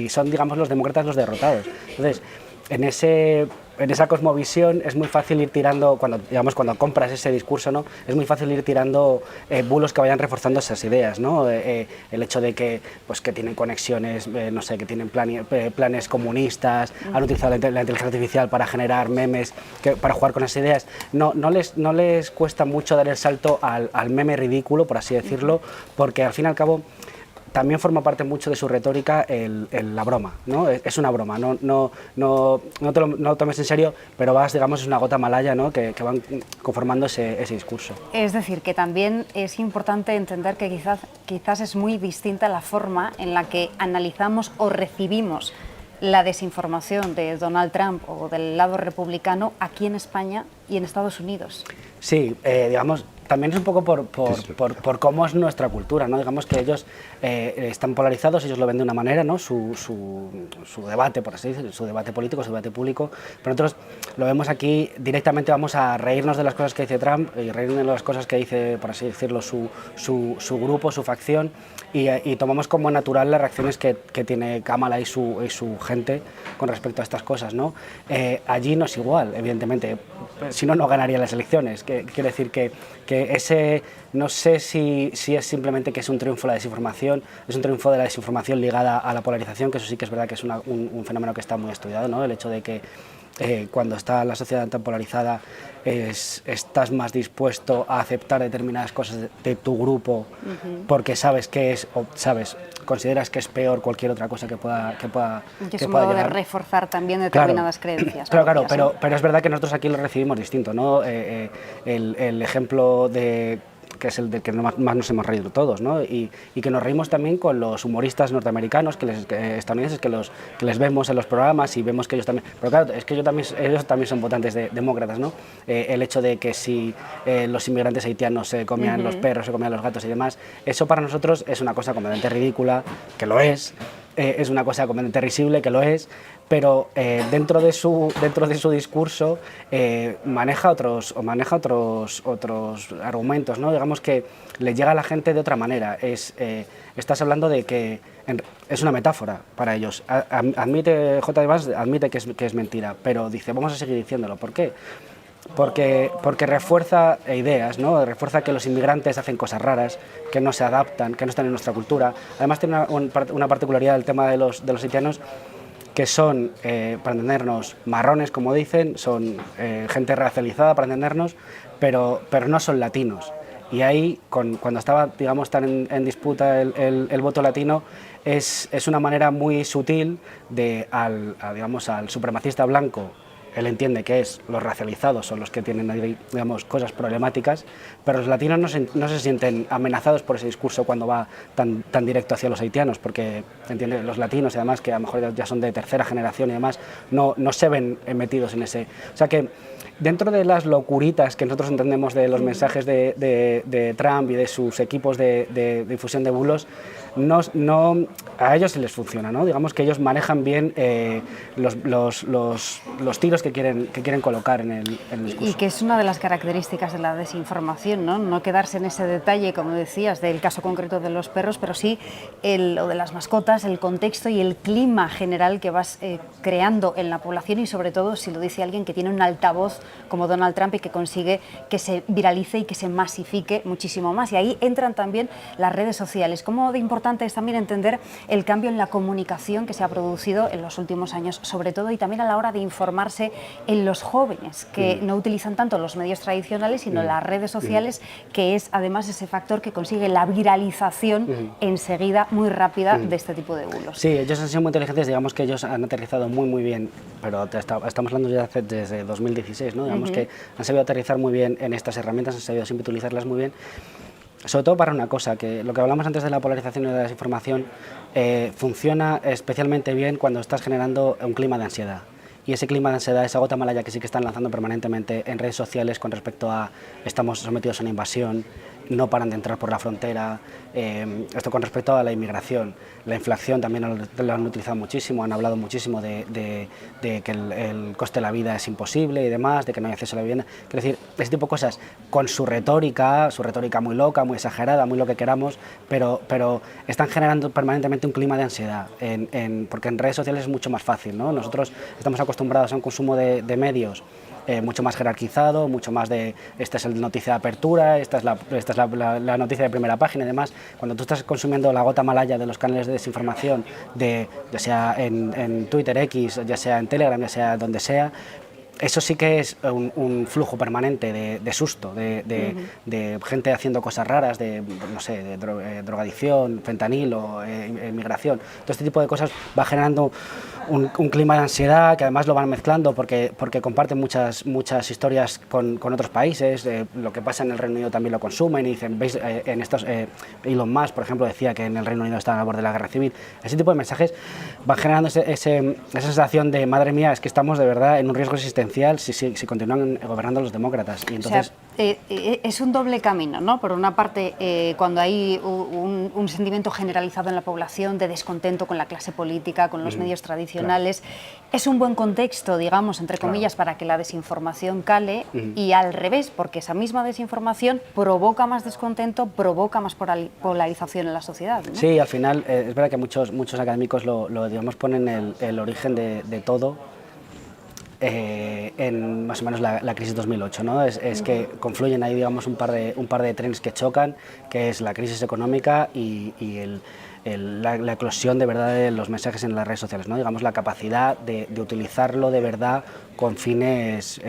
son, digamos, los demócratas los derrotados. Entonces, en ese en esa cosmovisión es muy fácil ir tirando, cuando compras ese discurso, ¿no? Es muy fácil ir tirando bulos que vayan reforzando esas ideas, ¿no? El hecho de que, pues, que tienen conexiones, no sé, que tienen planes comunistas, han utilizado la inteligencia artificial para generar memes, para jugar con esas ideas. No les cuesta mucho dar el salto al meme ridículo, por así decirlo, porque al fin y al cabo también forma parte mucho de su retórica la broma, ¿no? Es una broma, no te lo tomes en serio, pero digamos, es una gota malaya, ¿no? que van conformando ese discurso. Es decir, que también es importante entender que quizás es muy distinta la forma en la que analizamos o recibimos la desinformación de Donald Trump o del lado republicano aquí en España y en Estados Unidos. Sí, digamos, también es un poco por cómo es nuestra cultura, ¿no? Digamos que ellos están polarizados, ellos lo ven de una manera, ¿no? Su debate, por así decirlo, su debate político, su debate público, pero nosotros lo vemos aquí, directamente vamos a reírnos de las cosas que dice Trump y reírnos de las cosas que dice, por así decirlo, su grupo, su facción, y tomamos como natural las reacciones que tiene Kamala y su gente con respecto a estas cosas, ¿no? Allí no es igual, evidentemente, si no, no ganaría las elecciones. Quiero decir que ese, no sé si es simplemente que es un triunfo de la desinformación, es un triunfo de la desinformación ligada a la polarización, que eso sí que es verdad que es un fenómeno que está muy estudiado, ¿no? El hecho de que cuando está la sociedad tan polarizada estás más dispuesto a aceptar determinadas cosas de tu grupo porque sabes que es, o consideras que es peor cualquier otra cosa que pueda es un modo de reforzar también determinadas creencias. Claro, pero es verdad que nosotros aquí lo recibimos distinto, ¿no? El ejemplo que es el del que más nos hemos reído todos, ¿no? Y que nos reímos también con los humoristas norteamericanos, estadounidenses, que les vemos en los programas y vemos que ellos también... Pero claro, es que ellos también son votantes demócratas, ¿no? El hecho de que si los inmigrantes haitianos se comían los perros, se comían los gatos y demás, eso para nosotros es una cosa completamente ridícula, que lo es una cosa completamente risible, que lo es, pero dentro de su discurso maneja otros argumentos, ¿no? Digamos que le llega a la gente de otra manera. Estás hablando de que es una metáfora para ellos. Admite, J. Vance admite que es mentira, pero dice, vamos a seguir diciéndolo. ¿Por qué? Porque refuerza ideas, ¿no? Refuerza que los inmigrantes hacen cosas raras, que no se adaptan, que no están en nuestra cultura. Además tiene una particularidad del tema de los haitianos, que son, para entendernos, marrones, como dicen, son gente racializada, para entendernos, pero no son latinos. Y ahí, cuando estaba, digamos, tan en disputa el voto latino, es una manera muy sutil de, digamos, al supremacista blanco. Él entiende que los racializados son los que tienen, digamos, cosas problemáticas, pero los latinos no se sienten amenazados por ese discurso cuando va tan directo hacia los haitianos, porque entiende, los latinos, y además que a lo mejor ya son de tercera generación y demás, no se ven metidos en ese... O sea que dentro de las locuritas que nosotros entendemos de los mensajes de Trump y de sus equipos de difusión de bulos, a ellos sí les funciona, ¿no? Digamos que ellos manejan bien los tiros que quieren colocar en el discurso. Y que es una de las características de la desinformación, ¿no? No quedarse en ese detalle, como decías, del caso concreto de los perros, pero sí o de las mascotas, el contexto y el clima general que vas creando en la población, y sobre todo si lo dice alguien que tiene un altavoz como Donald Trump y que consigue que se viralice y que se masifique muchísimo más. Y ahí entran también las redes sociales. Cómo de importante es también entender el cambio en la comunicación que se ha producido en los últimos años, sobre todo, y también a la hora de informarse en los jóvenes, que no utilizan tanto los medios tradicionales, sino las redes sociales, que es además ese factor que consigue la viralización enseguida, muy rápida, de este tipo de bulos. Sí, ellos han sido muy inteligentes, digamos que ellos han aterrizado muy bien, pero estamos hablando ya desde 2016, ¿no? Digamos que han sabido aterrizar muy bien en estas herramientas, han sabido siempre utilizarlas muy bien. Sobre todo para una cosa, que lo que hablamos antes de la polarización y de la desinformación funciona especialmente bien cuando estás generando un clima de ansiedad. Y ese clima de ansiedad, esa gota malaya que sí que están lanzando permanentemente en redes sociales con respecto a estamos sometidos a una invasión, no paran de entrar por la frontera. Esto con respecto a la inmigración. La inflación también lo han utilizado muchísimo, han hablado muchísimo de que el coste de la vida es imposible y demás, de que no hay acceso a la vivienda. Quiero decir, ese tipo de cosas, con su retórica muy loca, muy exagerada, muy lo que queramos, pero están generando permanentemente un clima de ansiedad, porque en redes sociales es mucho más fácil, ¿no? Nosotros estamos acostumbrados a un consumo de medios mucho más jerarquizado, mucho más de esta es la noticia de apertura, esta es la noticia de primera página y demás. Cuando tú estás consumiendo la gota malaya de los canales de desinformación, ya sea en Twitter X, ya sea en Telegram, ya sea donde sea, eso sí que es un flujo permanente de susto, de gente haciendo cosas raras, no sé, de drogadicción, fentanilo, inmigración. Todo este tipo de cosas va generando un clima de ansiedad que además lo van mezclando porque comparten muchas historias con otros países. Lo que pasa en el Reino Unido también lo consumen y dicen, veis, en estos, Elon Musk, por ejemplo, decía que en el Reino Unido estaba a borde de la guerra civil. Ese tipo de mensajes van generando esa sensación de, madre mía, es que estamos de verdad en un riesgo existencial si continúan gobernando los demócratas. Y entonces, es un doble camino, ¿no? Por una parte, cuando hay un sentimiento generalizado en la población de descontento con la clase política, con los medios tradicionales, es un buen contexto, digamos, entre comillas, para que la desinformación cale, y al revés, porque esa misma desinformación provoca más descontento, provoca más polarización en la sociedad, ¿no? Sí, al final, es verdad que muchos académicos digamos, ponen el origen de todo en más o menos la crisis 2008, ¿no? Es que confluyen ahí, digamos, un par de trenes que chocan, que es la crisis económica y la eclosión de verdad de los mensajes en las redes sociales, ¿no? Digamos, la capacidad de utilizarlo de verdad con fines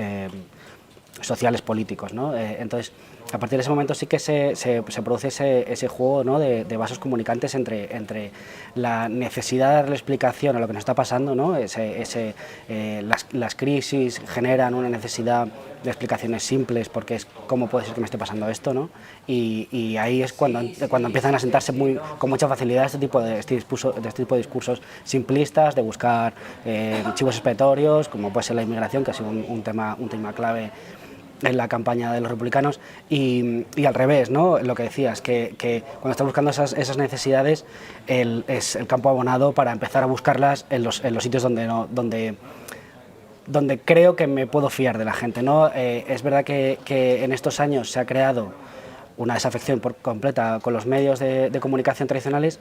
sociales, políticos, ¿no? Entonces, a partir de ese momento sí que se produce ese juego, ¿no? de vasos comunicantes entre la necesidad de darle explicación a lo que nos está pasando, ¿no? Las crisis generan una necesidad de explicaciones simples, porque es cómo puede ser que me esté pasando esto, ¿no? Y ahí es cuando empiezan a sentarse con mucha facilidad este tipo de discursos simplistas, de buscar chivos expiatorios, como puede ser la inmigración, que ha sido un tema clave en la campaña de los republicanos, y al revés, ¿no? Lo que decías, que cuando estás buscando esas necesidades, es el campo abonado para empezar a buscarlas en los sitios donde creo que me puedo fiar de la gente, ¿no? Es verdad que en estos años se ha creado una desafección por completa con los medios de comunicación tradicionales,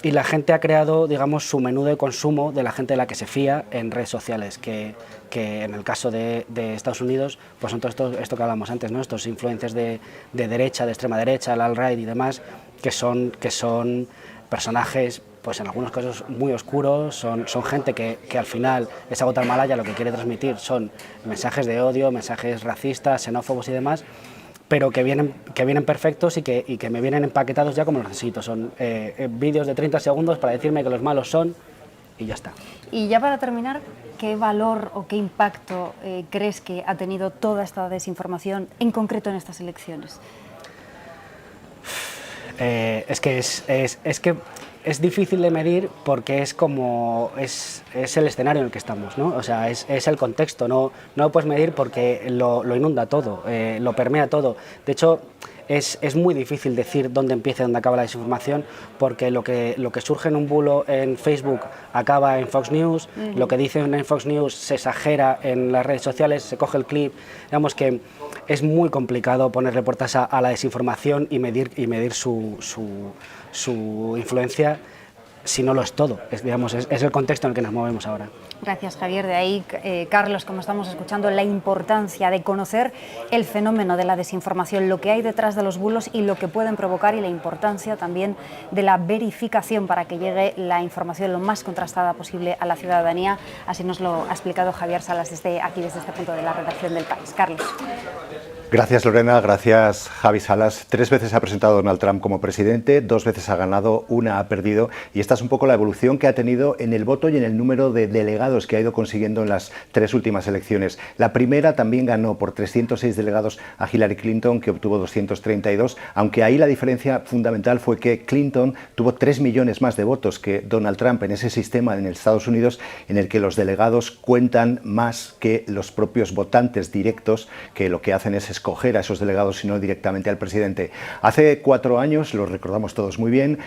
y la gente ha creado, digamos, su menú de consumo de la gente de la que se fía en redes sociales, que en el caso de Estados Unidos, pues son todo esto que hablamos antes, ¿no? Estos influencers de derecha, de extrema derecha, el alt-right y demás, que son personajes, pues en algunos casos muy oscuros, son gente que al final esa gota malaya lo que quiere transmitir son mensajes de odio, mensajes racistas, xenófobos y demás, pero que vienen perfectos y que me vienen empaquetados ya como los necesito. Son vídeos de 30 segundos para decirme que los malos son, y ya está. Y ya para terminar, ¿qué valor o qué impacto crees que ha tenido toda esta desinformación, en concreto en estas elecciones? Es que es difícil de medir, porque es el escenario en el que estamos, ¿no? O sea, es el contexto, no lo puedes medir porque lo inunda todo, lo permea todo. De hecho, es muy difícil decir dónde empieza y dónde acaba la desinformación, porque lo que surge en un bulo en Facebook acaba en Fox News, lo que dicen en Fox News se exagera en las redes sociales, se coge el clip. Digamos que es muy complicado ponerle puertas a la desinformación y medir su influencia, si no lo es todo. Es el contexto en el que nos movemos ahora. Gracias, Javier. De ahí, Carlos, como estamos escuchando, la importancia de conocer el fenómeno de la desinformación, lo que hay detrás de los bulos y lo que pueden provocar, y la importancia también de la verificación para que llegue la información lo más contrastada posible a la ciudadanía. Así nos lo ha explicado Javier Salas desde este punto de la redacción del País. Carlos. Gracias, Lorena. Gracias, Javi Salas. 3 veces ha presentado Donald Trump como presidente, 2 veces ha ganado, 1 ha perdido, y esta es un poco la evolución que ha tenido en el voto y en el número de delegados delegados que ha ido consiguiendo en las 3 últimas elecciones. La primera también ganó por 306 delegados a Hillary Clinton, que obtuvo 232, aunque ahí la diferencia fundamental fue que Clinton tuvo 3 millones más de votos que Donald Trump en ese sistema en Estados Unidos en el que los delegados cuentan más que los propios votantes directos, que lo que hacen es escoger a esos delegados y no directamente al presidente. Hace 4 años, lo recordamos todos muy bien,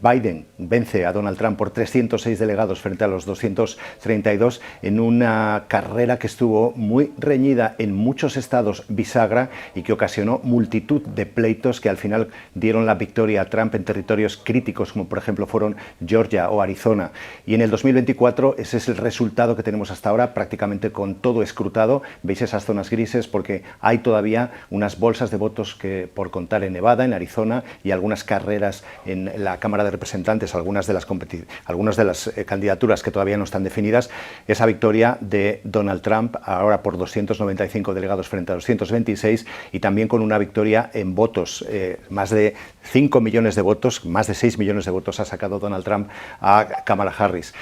Biden vence a Donald Trump por 306 delegados frente a los 232 en una carrera que estuvo muy reñida en muchos estados bisagra y que ocasionó multitud de pleitos que al final dieron la victoria a Trump en territorios críticos como por ejemplo fueron Georgia o Arizona. Y en el 2024 ese es el resultado que tenemos hasta ahora, prácticamente con todo escrutado. Veis esas zonas grises porque hay todavía unas bolsas de votos que por contar en Nevada, en Arizona y algunas carreras en la Cámara de Representantes, algunas de las candidaturas que todavía no están definidas. Esa victoria de Donald Trump ahora por 295 delegados frente a 226 y también con una victoria en votos, más de 5 millones de votos, más de 6 millones de votos ha sacado Donald Trump a Kamala Harris.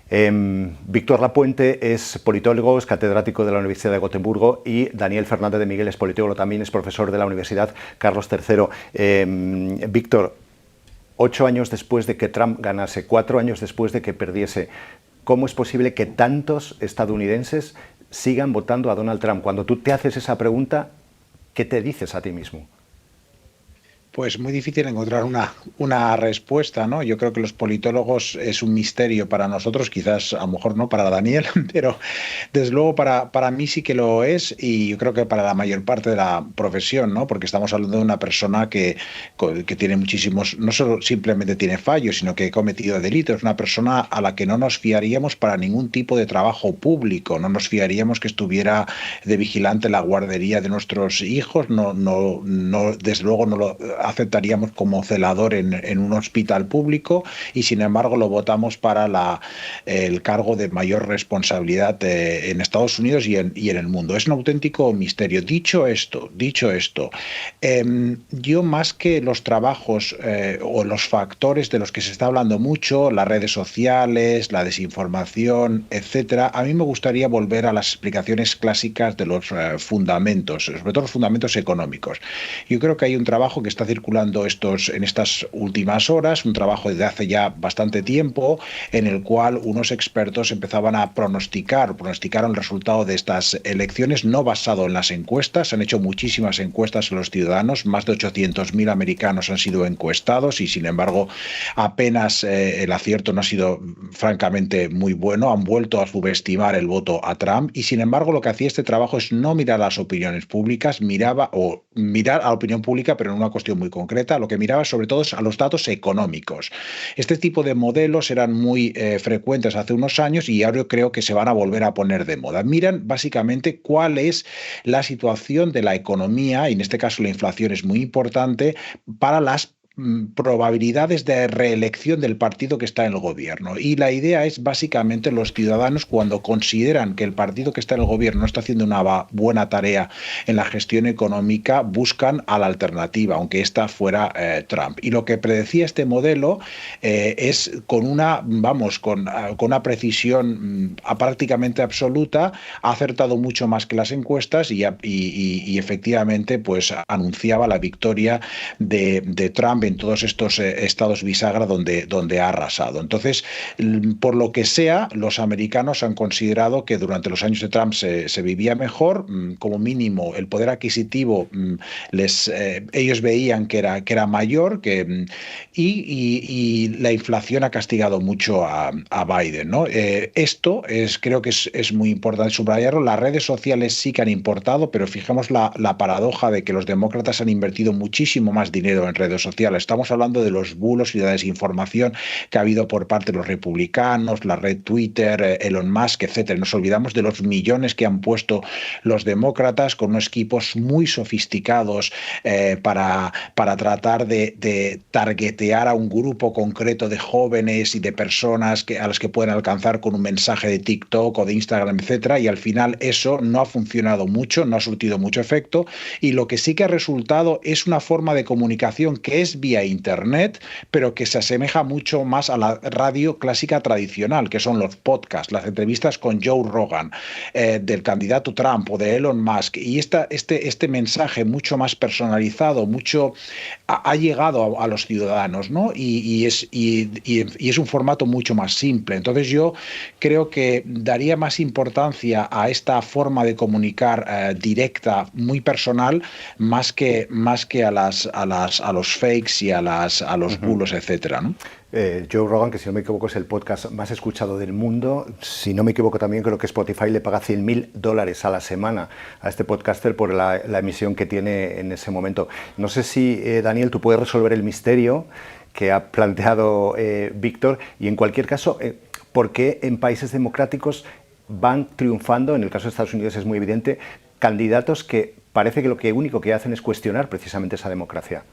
Víctor Lapuente es politólogo, es catedrático de la Universidad de Gotemburgo y Daniel Fernández de Miguel es politólogo, también es profesor de la Universidad Carlos III. Víctor, 8 años después de que Trump ganase, 4 años después de que perdiese, ¿cómo es posible que tantos estadounidenses sigan votando a Donald Trump? Cuando tú te haces esa pregunta, ¿qué te dices a ti mismo? Pues muy difícil encontrar una respuesta, ¿no? Yo creo que los politólogos es un misterio para nosotros, quizás a lo mejor no para Daniel, pero desde luego para mí sí que lo es y yo creo que para la mayor parte de la profesión, ¿no? Porque estamos hablando de una persona que tiene muchísimos, no solo simplemente tiene fallos, sino que ha cometido delitos, una persona a la que no nos fiaríamos para ningún tipo de trabajo público, no nos fiaríamos que estuviera de vigilante en la guardería de nuestros hijos, no, desde luego no lo aceptaríamos como celador en un hospital público y sin embargo lo votamos para el cargo de mayor responsabilidad en Estados Unidos y en el mundo. Es un auténtico misterio. Dicho esto, yo más que los trabajos o los factores de los que se está hablando mucho, las redes sociales, la desinformación, etcétera, a mí me gustaría volver a las explicaciones clásicas de los fundamentos, sobre todo los fundamentos económicos. Yo creo que hay un trabajo que está circulando en estas últimas horas, un trabajo desde hace ya bastante tiempo, en el cual unos expertos empezaban a pronosticaron el resultado de estas elecciones, no basado en las encuestas. Se han hecho muchísimas encuestas a los ciudadanos, más de 800.000 americanos han sido encuestados y sin embargo apenas el acierto no ha sido francamente muy bueno, han vuelto a subestimar el voto a Trump y sin embargo lo que hacía este trabajo es no mirar las opiniones públicas, mirar a la opinión pública pero en una cuestión muy concreta, lo que miraba sobre todo es a los datos económicos. Este tipo de modelos eran muy frecuentes hace unos años y ahora creo que se van a volver a poner de moda. Miran básicamente cuál es la situación de la economía, y en este caso la inflación es muy importante, para las probabilidades de reelección del partido que está en el gobierno. Y la idea es básicamente los ciudadanos cuando consideran que el partido que está en el gobierno no está haciendo una buena tarea en la gestión económica, buscan a la alternativa, aunque esta fuera Trump. Y lo que predecía este modelo es con una precisión prácticamente absoluta, ha acertado mucho más que las encuestas y efectivamente pues anunciaba la victoria de Trump en todos estos estados bisagra donde ha arrasado. Entonces, por lo que sea, los americanos han considerado que durante los años de Trump se vivía mejor, como mínimo el poder adquisitivo ellos veían que era mayor y la inflación ha castigado mucho a Biden, ¿no? Esto creo que es muy importante subrayarlo. Las redes sociales sí que han importado, pero fijemos la paradoja de que los demócratas han invertido muchísimo más dinero en redes sociales. Estamos hablando de los bulos y la desinformación que ha habido por parte de los republicanos, la red Twitter, Elon Musk, etcétera. Nos olvidamos de los millones que han puesto los demócratas con unos equipos muy sofisticados para tratar de targetear a un grupo concreto de jóvenes y de personas a las que pueden alcanzar con un mensaje de TikTok o de Instagram, etcétera. Y al final eso no ha funcionado mucho, no ha surtido mucho efecto. Y lo que sí que ha resultado es una forma de comunicación que es vía Internet, pero que se asemeja mucho más a la radio clásica tradicional, que son los podcasts, las entrevistas con Joe Rogan, del candidato Trump o de Elon Musk. Y este mensaje mucho más personalizado, ha llegado a los ciudadanos, ¿no? Y es un formato mucho más simple. Entonces yo creo que daría más importancia a esta forma de comunicar directa, muy personal, más que a los fakes y a los bulos, etcétera, ¿no? Joe Rogan, que si no me equivoco es el podcast más escuchado del mundo, si no me equivoco también creo que Spotify le paga $100.000 a la semana a este podcaster por la emisión que tiene en ese momento. No sé si, Daniel, tú puedes resolver el misterio que ha planteado Víctor, y en cualquier caso, ¿por qué en países democráticos van triunfando, en el caso de Estados Unidos es muy evidente, candidatos que parece que lo único que hacen es cuestionar precisamente esa democracia?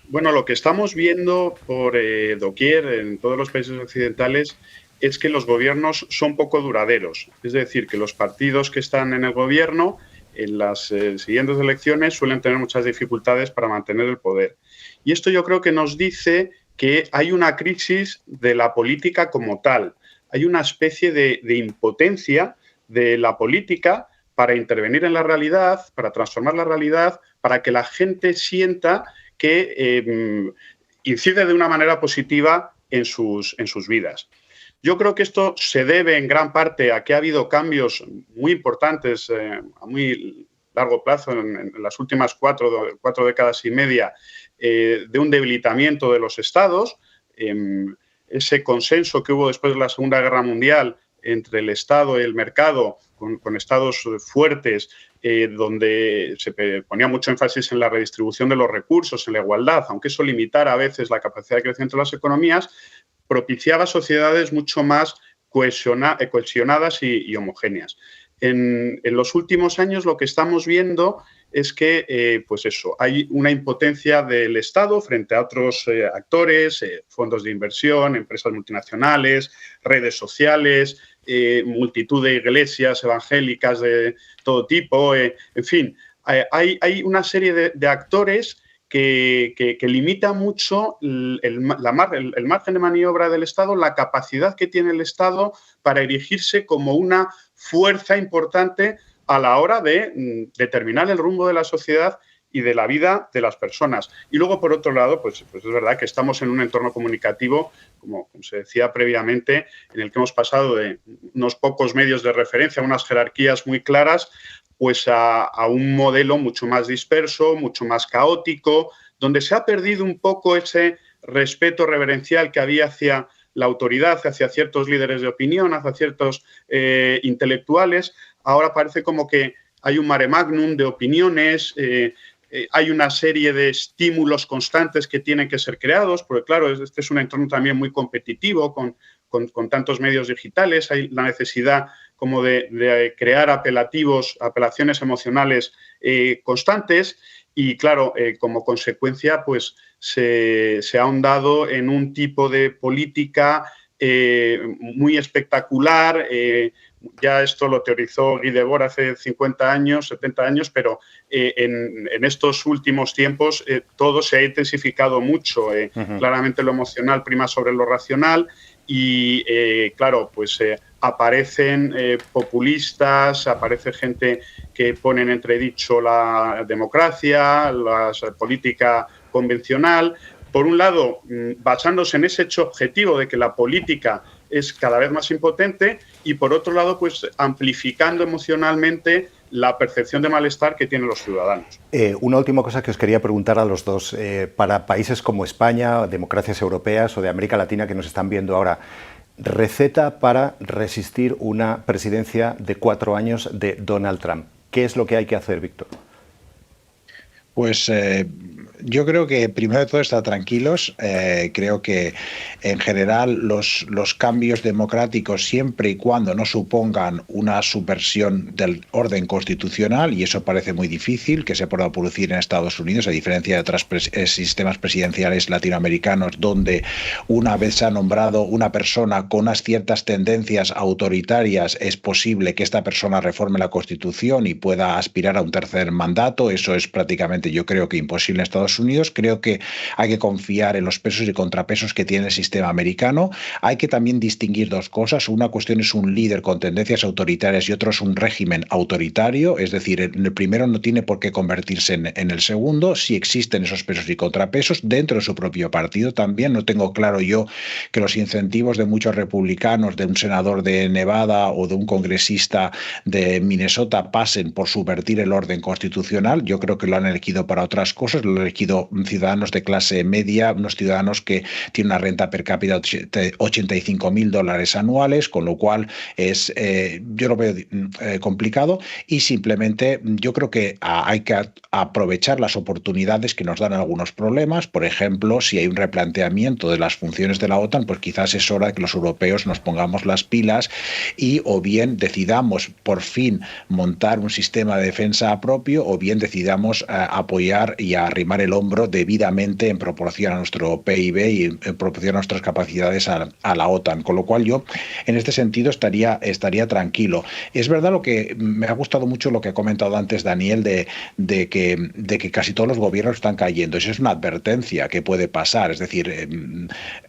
Bueno, lo que estamos viendo por doquier en todos los países occidentales es que los gobiernos son poco duraderos. Es decir, que los partidos que están en el gobierno en las siguientes elecciones suelen tener muchas dificultades para mantener el poder. Y esto yo creo que nos dice que hay una crisis de la política como tal. Hay una especie de impotencia de la política para intervenir en la realidad, para transformar la realidad, para que la gente sienta que incide de una manera positiva en sus vidas. Yo creo que esto se debe en gran parte a que ha habido cambios muy importantes a muy largo plazo, en las últimas cuatro décadas y media, de un debilitamiento de los estados. Ese consenso que hubo después de la Segunda Guerra Mundial entre el Estado y el mercado, con estados fuertes, donde se ponía mucho énfasis en la redistribución de los recursos, en la igualdad, aunque eso limitara a veces la capacidad de crecimiento de las economías, propiciaba sociedades mucho más cohesionadas y homogéneas. En los últimos años lo que estamos viendo es que hay una impotencia del Estado frente a otros actores, fondos de inversión, empresas multinacionales, redes sociales, multitud de iglesias evangélicas de todo tipo. En fin, hay una serie de actores que limita mucho el margen de maniobra del Estado, la capacidad que tiene el Estado para erigirse como una fuerza importante a la hora de determinar el rumbo de la sociedad y de la vida de las personas. Y luego, por otro lado, pues es verdad que estamos en un entorno comunicativo, como se decía previamente, en el que hemos pasado de unos pocos medios de referencia, unas jerarquías muy claras, pues a un modelo mucho más disperso, mucho más caótico, donde se ha perdido un poco ese respeto reverencial que había hacia la autoridad, hacia ciertos líderes de opinión, hacia ciertos intelectuales. Ahora parece como que hay un mare magnum de opiniones, hay una serie de estímulos constantes que tienen que ser creados, porque claro, este es un entorno también muy competitivo con tantos medios digitales, hay la necesidad como de crear apelaciones emocionales constantes y claro, como consecuencia pues se ha ahondado en un tipo de política muy espectacular. Ya esto lo teorizó Guy Debord hace 50 años, 70 años, pero en estos últimos tiempos todo se ha intensificado mucho. Claramente lo emocional prima sobre lo racional y, claro, pues aparecen populistas, aparece gente que pone en entredicho la democracia, la política convencional. Por un lado, basándose en ese hecho objetivo de que la política es cada vez más impotente y, por otro lado, pues amplificando emocionalmente la percepción de malestar que tienen los ciudadanos. Una última cosa que os quería preguntar a los dos. Para países como España, democracias europeas o de América Latina que nos están viendo ahora, receta para resistir una presidencia de 4 años de Donald Trump. ¿Qué es lo que hay que hacer, Víctor? Pues yo creo que primero de todo estar tranquilos. Creo que en general los cambios democráticos, siempre y cuando no supongan una subversión del orden constitucional, y eso parece muy difícil que se pueda producir en Estados Unidos, a diferencia de otros sistemas presidenciales latinoamericanos, donde una vez se ha nombrado una persona con unas ciertas tendencias autoritarias, es posible que esta persona reforme la Constitución y pueda aspirar a un tercer mandato. Eso es prácticamente sinceramente yo creo que imposible en Estados Unidos. Creo que hay que confiar en los pesos y contrapesos que tiene el sistema americano. Hay que también distinguir dos cosas. Una cuestión es un líder con tendencias autoritarias y otro es un régimen autoritario, es decir, el primero no tiene por qué convertirse en el segundo. Si existen esos pesos y contrapesos dentro de su propio partido también. No tengo claro yo que los incentivos de muchos republicanos, de un senador de Nevada o de un congresista de Minnesota pasen por subvertir el orden constitucional. Yo creo que lo han elegido para otras cosas, lo han elegido ciudadanos de clase media, unos ciudadanos que tienen una renta per cápita de $85.000 anuales, con lo cual yo lo veo complicado y simplemente yo creo que hay que aprovechar las oportunidades que nos dan algunos problemas. Por ejemplo, si hay un replanteamiento de las funciones de la OTAN, pues quizás es hora de que los europeos nos pongamos las pilas y o bien decidamos por fin montar un sistema de defensa propio o bien decidamos apoyar y arrimar el hombro debidamente en proporción a nuestro PIB y en proporción a nuestras capacidades a la OTAN. Con lo cual yo en este sentido estaría tranquilo. Es verdad lo que me ha gustado mucho lo que ha comentado antes Daniel de que casi todos los gobiernos están cayendo. Eso es una advertencia que puede pasar. Es decir,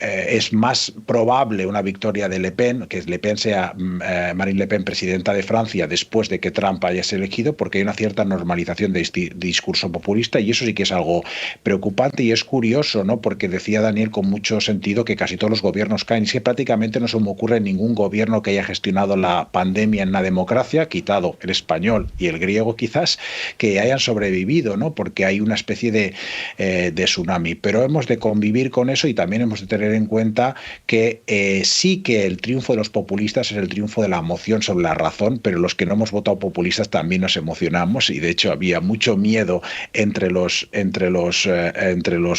es más probable una victoria de Le Pen, que Le Pen sea Marine Le Pen presidenta de Francia después de que Trump haya sido elegido, porque hay una cierta normalización de discurso populista y eso sí que es algo preocupante y es curioso, ¿no? Porque decía Daniel con mucho sentido que casi todos los gobiernos caen. Y es que prácticamente no se me ocurre ningún gobierno que haya gestionado la pandemia en una democracia, quitado el español y el griego quizás, que hayan sobrevivido, ¿no? Porque hay una especie de tsunami. Pero hemos de convivir con eso y también hemos de tener en cuenta que sí que el triunfo de los populistas es el triunfo de la emoción sobre la razón, pero los que no hemos votado populistas también nos emocionamos y de hecho había mucho miedo entre los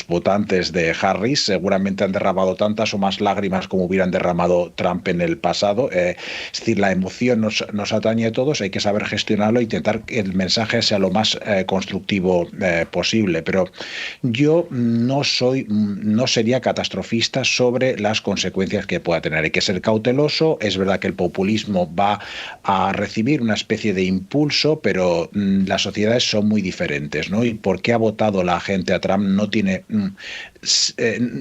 votantes de Harris. Seguramente han derramado tantas o más lágrimas como hubieran derramado Trump en el pasado. Es decir, la emoción nos atañe a todos, hay que saber gestionarlo e intentar que el mensaje sea lo más constructivo posible. Pero yo no sería catastrofista sobre las consecuencias que pueda tener. Hay que ser cauteloso. Es verdad que el populismo va a recibir una especie de impulso, pero las sociedades son muy diferentes, ¿no? Y por qué ha votado la gente a Trump no tiene...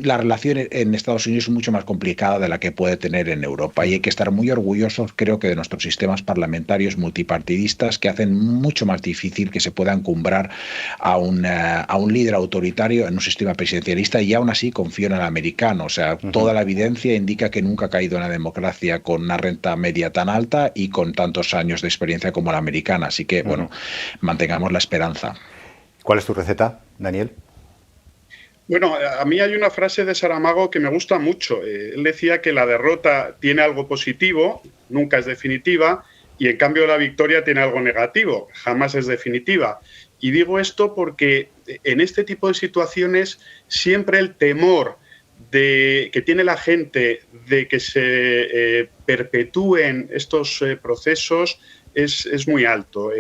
la relación en Estados Unidos es mucho más complicada de la que puede tener en Europa y hay que estar muy orgullosos, creo que, de nuestros sistemas parlamentarios multipartidistas que hacen mucho más difícil que se pueda encumbrar a un líder autoritario en un sistema presidencialista y aún así confío en el americano. O sea, toda la evidencia indica que nunca ha caído una democracia con una renta media tan alta y con tantos años de experiencia como la americana. Así que, bueno, mantengamos la esperanza. ¿Cuál es tu receta, Daniel? Bueno, a mí hay una frase de Saramago que me gusta mucho. Él decía que la derrota tiene algo positivo, nunca es definitiva, y en cambio la victoria tiene algo negativo, jamás es definitiva. Y digo esto porque en este tipo de situaciones siempre el temor que tiene la gente de que se perpetúen estos procesos es muy alto.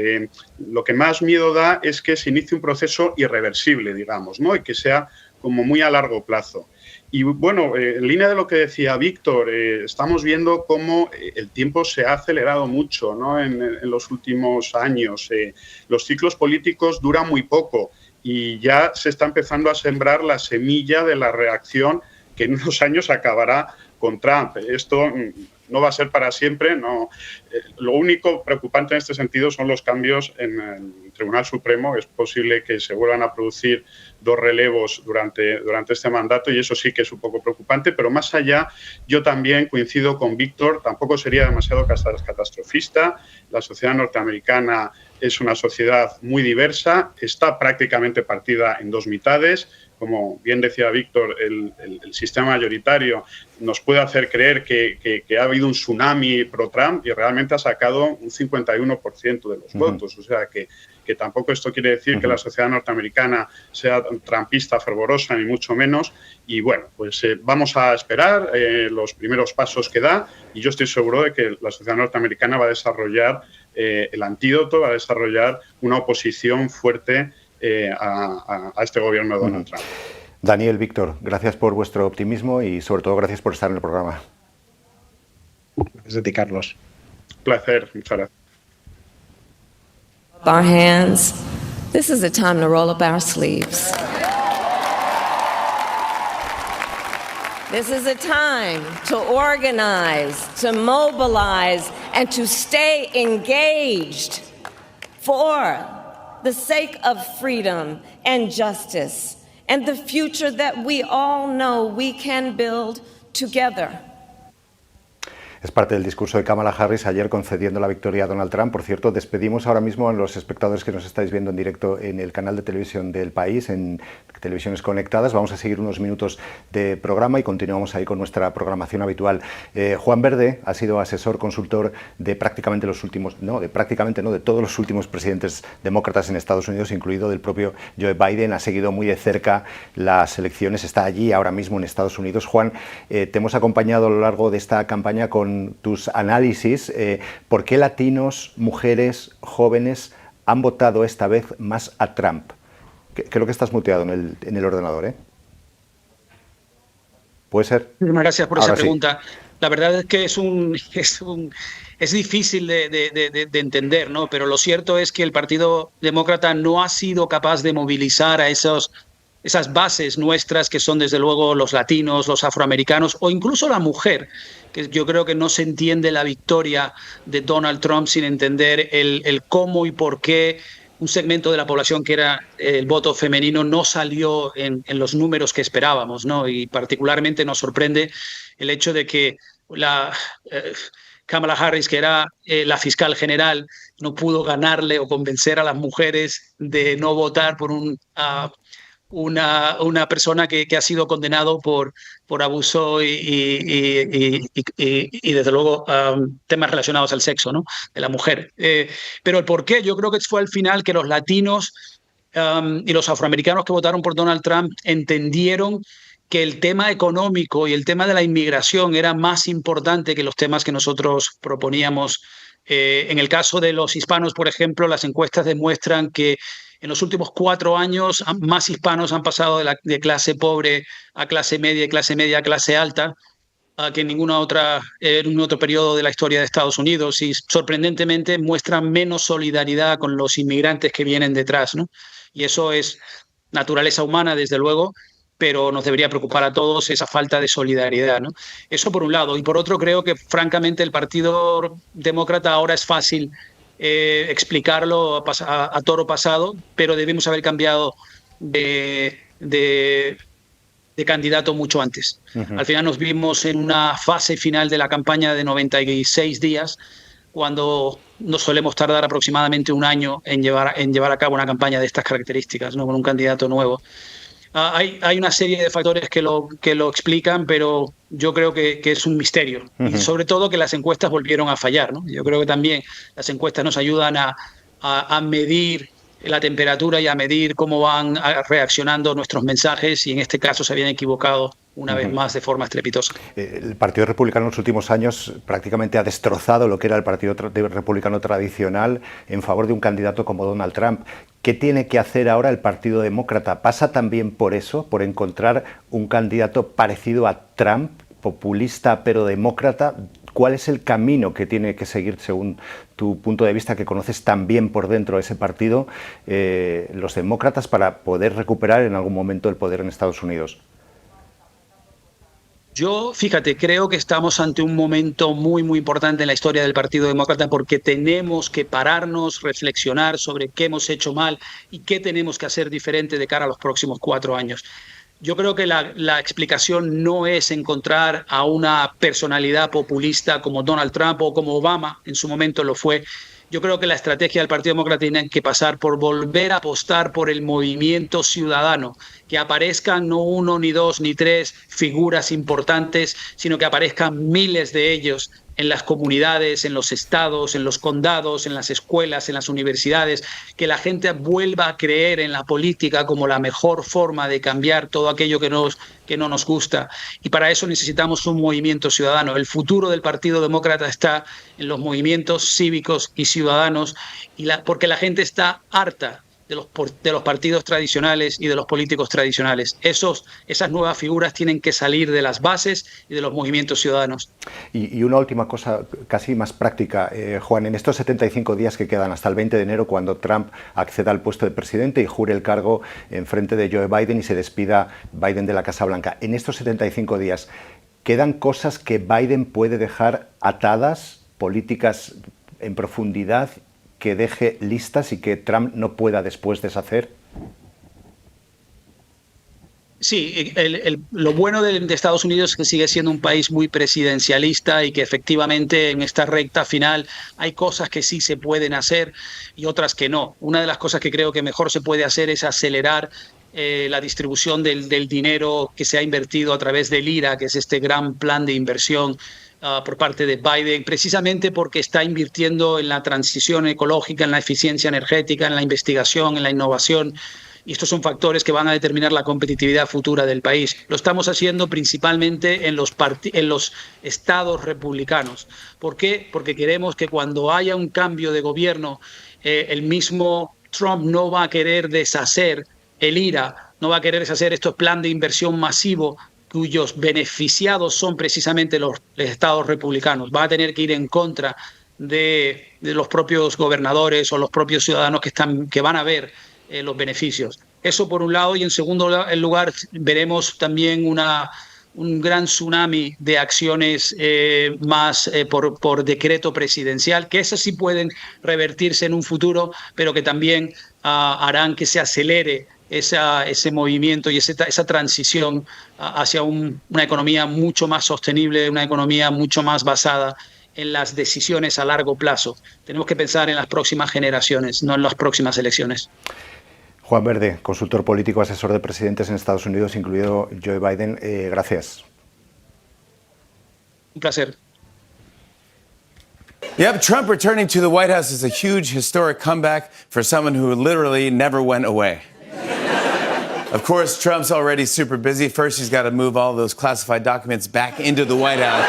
Lo que más miedo da es que se inicie un proceso irreversible, digamos, ¿no? Y que sea como muy a largo plazo. Y bueno, en línea de lo que decía Víctor, estamos viendo cómo el tiempo se ha acelerado mucho, ¿no? en los últimos años. Los ciclos políticos duran muy poco y ya se está empezando a sembrar la semilla de la reacción que en unos años acabará con Trump. Esto no va a ser para siempre. No. Lo único preocupante en este sentido son los cambios en el Tribunal Supremo. Es posible que se vuelvan a producir 2 relevos durante este mandato y eso sí que es un poco preocupante, pero más allá yo también coincido con Víctor, tampoco sería demasiado catastrofista. La sociedad norteamericana es una sociedad muy diversa, está prácticamente partida en 2 mitades. Como bien decía Víctor, el sistema mayoritario nos puede hacer creer que ha habido un tsunami pro-Trump y realmente ha sacado un 51% de los votos. O sea que tampoco esto quiere decir que la sociedad norteamericana sea trumpista, fervorosa, ni mucho menos. Y bueno, pues vamos a esperar los primeros pasos que da y yo estoy seguro de que la sociedad norteamericana va a desarrollar el antídoto, va a desarrollar una oposición fuerte a este gobierno de Donald Trump. Daniel, Víctor, gracias por vuestro optimismo y sobre todo gracias por estar en el programa. Gracias a ti, Carlos. Un placer, muchas gracias. Our hands This is a time to roll up our sleeves. This is a time to organize, to mobilize, and to stay engaged for the sake of freedom and justice and the future that we all know we can build together. Es parte del discurso de Kamala Harris ayer concediendo la victoria a Donald Trump. Por cierto, despedimos ahora mismo a los espectadores que nos estáis viendo en directo en el canal de televisión del país, en Televisiones Conectadas. Vamos a seguir unos minutos de programa y continuamos ahí con nuestra programación habitual. Juan Verde ha sido asesor consultor de prácticamente de todos los últimos presidentes demócratas en Estados Unidos, incluido del propio Joe Biden. Ha seguido muy de cerca las elecciones, está allí ahora mismo en Estados Unidos. Juan, te hemos acompañado a lo largo de esta campaña con tus análisis. ¿Por qué latinos, mujeres, jóvenes han votado esta vez más a Trump? Creo que estás muteado en el ordenador, ¿Puede ser? Muchas gracias por Ahora esa sí. pregunta. La verdad es que es difícil de entender, ¿no? Pero lo cierto es que el Partido Demócrata no ha sido capaz de movilizar a esas bases nuestras, que son desde luego los latinos, los afroamericanos o incluso la mujer, que yo creo que no se entiende la victoria de Donald Trump sin entender el cómo y por qué un segmento de la población que era el voto femenino no salió en los números que esperábamos, ¿no? Y particularmente nos sorprende el hecho de que Kamala Harris, que era la fiscal general, no pudo ganarle o convencer a las mujeres de no votar por una persona que ha sido condenado por abuso y desde luego temas relacionados al sexo, ¿no?, de la mujer. Pero el por qué, yo creo que fue al final que los latinos y los afroamericanos que votaron por Donald Trump entendieron que el tema económico y el tema de la inmigración era más importante que los temas que nosotros proponíamos. En el caso de los hispanos, por ejemplo, las encuestas demuestran que en los últimos 4 años más hispanos han pasado de clase pobre a clase media y clase media a clase alta que en ningún otro periodo de la historia de Estados Unidos, y sorprendentemente muestran menos solidaridad con los inmigrantes que vienen detrás, ¿no? Y eso es naturaleza humana, desde luego, pero nos debería preocupar a todos esa falta de solidaridad, ¿no? Eso por un lado. Y por otro, creo que francamente el Partido Demócrata ahora es fácil explicarlo a toro pasado, pero debemos haber cambiado de candidato mucho antes. Al final nos vimos en una fase final de la campaña de 96 días, cuando nos solemos tardar aproximadamente un año en llevar a cabo una campaña de estas características, ¿no?, con un candidato nuevo. Hay una serie de factores que lo explican, pero yo creo que es un misterio. Y sobre todo que las encuestas volvieron a fallar, ¿no? Yo creo que también las encuestas nos ayudan a medir la temperatura y a medir cómo van reaccionando nuestros mensajes, y en este caso se habían equivocado una vez más de forma estrepitosa. El Partido Republicano en los últimos años prácticamente ha destrozado lo que era el Partido Republicano tradicional en favor de un candidato como Donald Trump. ¿Qué tiene que hacer ahora el Partido Demócrata? ¿Pasa también por eso, por encontrar un candidato parecido a Trump, populista pero demócrata? ¿Cuál es el camino que tiene que seguir, según tu punto de vista, que conoces tan bien por dentro ese partido, los demócratas, para poder recuperar en algún momento el poder en Estados Unidos? Yo, fíjate, creo que estamos ante un momento muy, muy importante en la historia del Partido Demócrata, porque tenemos que pararnos, reflexionar sobre qué hemos hecho mal y qué tenemos que hacer diferente de cara a los próximos 4 años. Yo creo que la explicación no es encontrar a una personalidad populista como Donald Trump o como Obama en su momento lo fue. Yo creo que la estrategia del Partido Demócrata tiene que pasar por volver a apostar por el movimiento ciudadano, que aparezcan no 1, ni 2, ni 3 figuras importantes, sino que aparezcan miles de ellos en las comunidades, en los estados, en los condados, en las escuelas, en las universidades, que la gente vuelva a creer en la política como la mejor forma de cambiar todo aquello que no nos gusta. Y para eso necesitamos un movimiento ciudadano. El futuro del Partido Demócrata está en los movimientos cívicos y ciudadanos, porque la gente está harta de los partidos tradicionales y de los políticos tradicionales. Esas nuevas figuras tienen que salir de las bases y de los movimientos ciudadanos. Y una última cosa casi más práctica, Juan, en estos 75 días que quedan hasta el 20 de enero, cuando Trump acceda al puesto de presidente y jure el cargo en frente de Joe Biden y se despida Biden de la Casa Blanca, en estos 75 días, ¿quedan cosas que Biden puede dejar atadas, políticas en profundidad, que deje listas y que Trump no pueda después deshacer? Sí, lo bueno de Estados Unidos es que sigue siendo un país muy presidencialista y que efectivamente en esta recta final hay cosas que sí se pueden hacer y otras que no. Una de las cosas que creo que mejor se puede hacer es acelerar la distribución del dinero que se ha invertido a través del IRA, que es este gran plan de inversión por parte de Biden, precisamente porque está invirtiendo en la transición ecológica, en la eficiencia energética, en la investigación, en la innovación. Y estos son factores que van a determinar la competitividad futura del país. Lo estamos haciendo principalmente en los estados republicanos. ¿Por qué? Porque queremos que cuando haya un cambio de gobierno, el mismo Trump no va a querer deshacer el IRA, no va a querer deshacer estos planes de inversión masivo cuyos beneficiados son precisamente los estados republicanos. Va a tener que ir en contra de los propios gobernadores o los propios ciudadanos que van a ver los beneficios. Eso por un lado, y en segundo lugar veremos también un gran tsunami de acciones más por decreto presidencial, que esas sí pueden revertirse en un futuro, pero que también harán que se acelere ese movimiento y esa transición hacia una economía mucho más sostenible, una economía mucho más basada en las decisiones a largo plazo. Tenemos que pensar en las próximas generaciones, no en las próximas elecciones. Juan Verde, consultor político, asesor de presidentes en Estados Unidos, incluido Joe Biden. Gracias. Un placer. Yep, Trump returning to the White House is a huge, historic comeback for someone who literally never went away. Of course, Trump's already super busy. First, he's got to move all those classified documents back into the White House.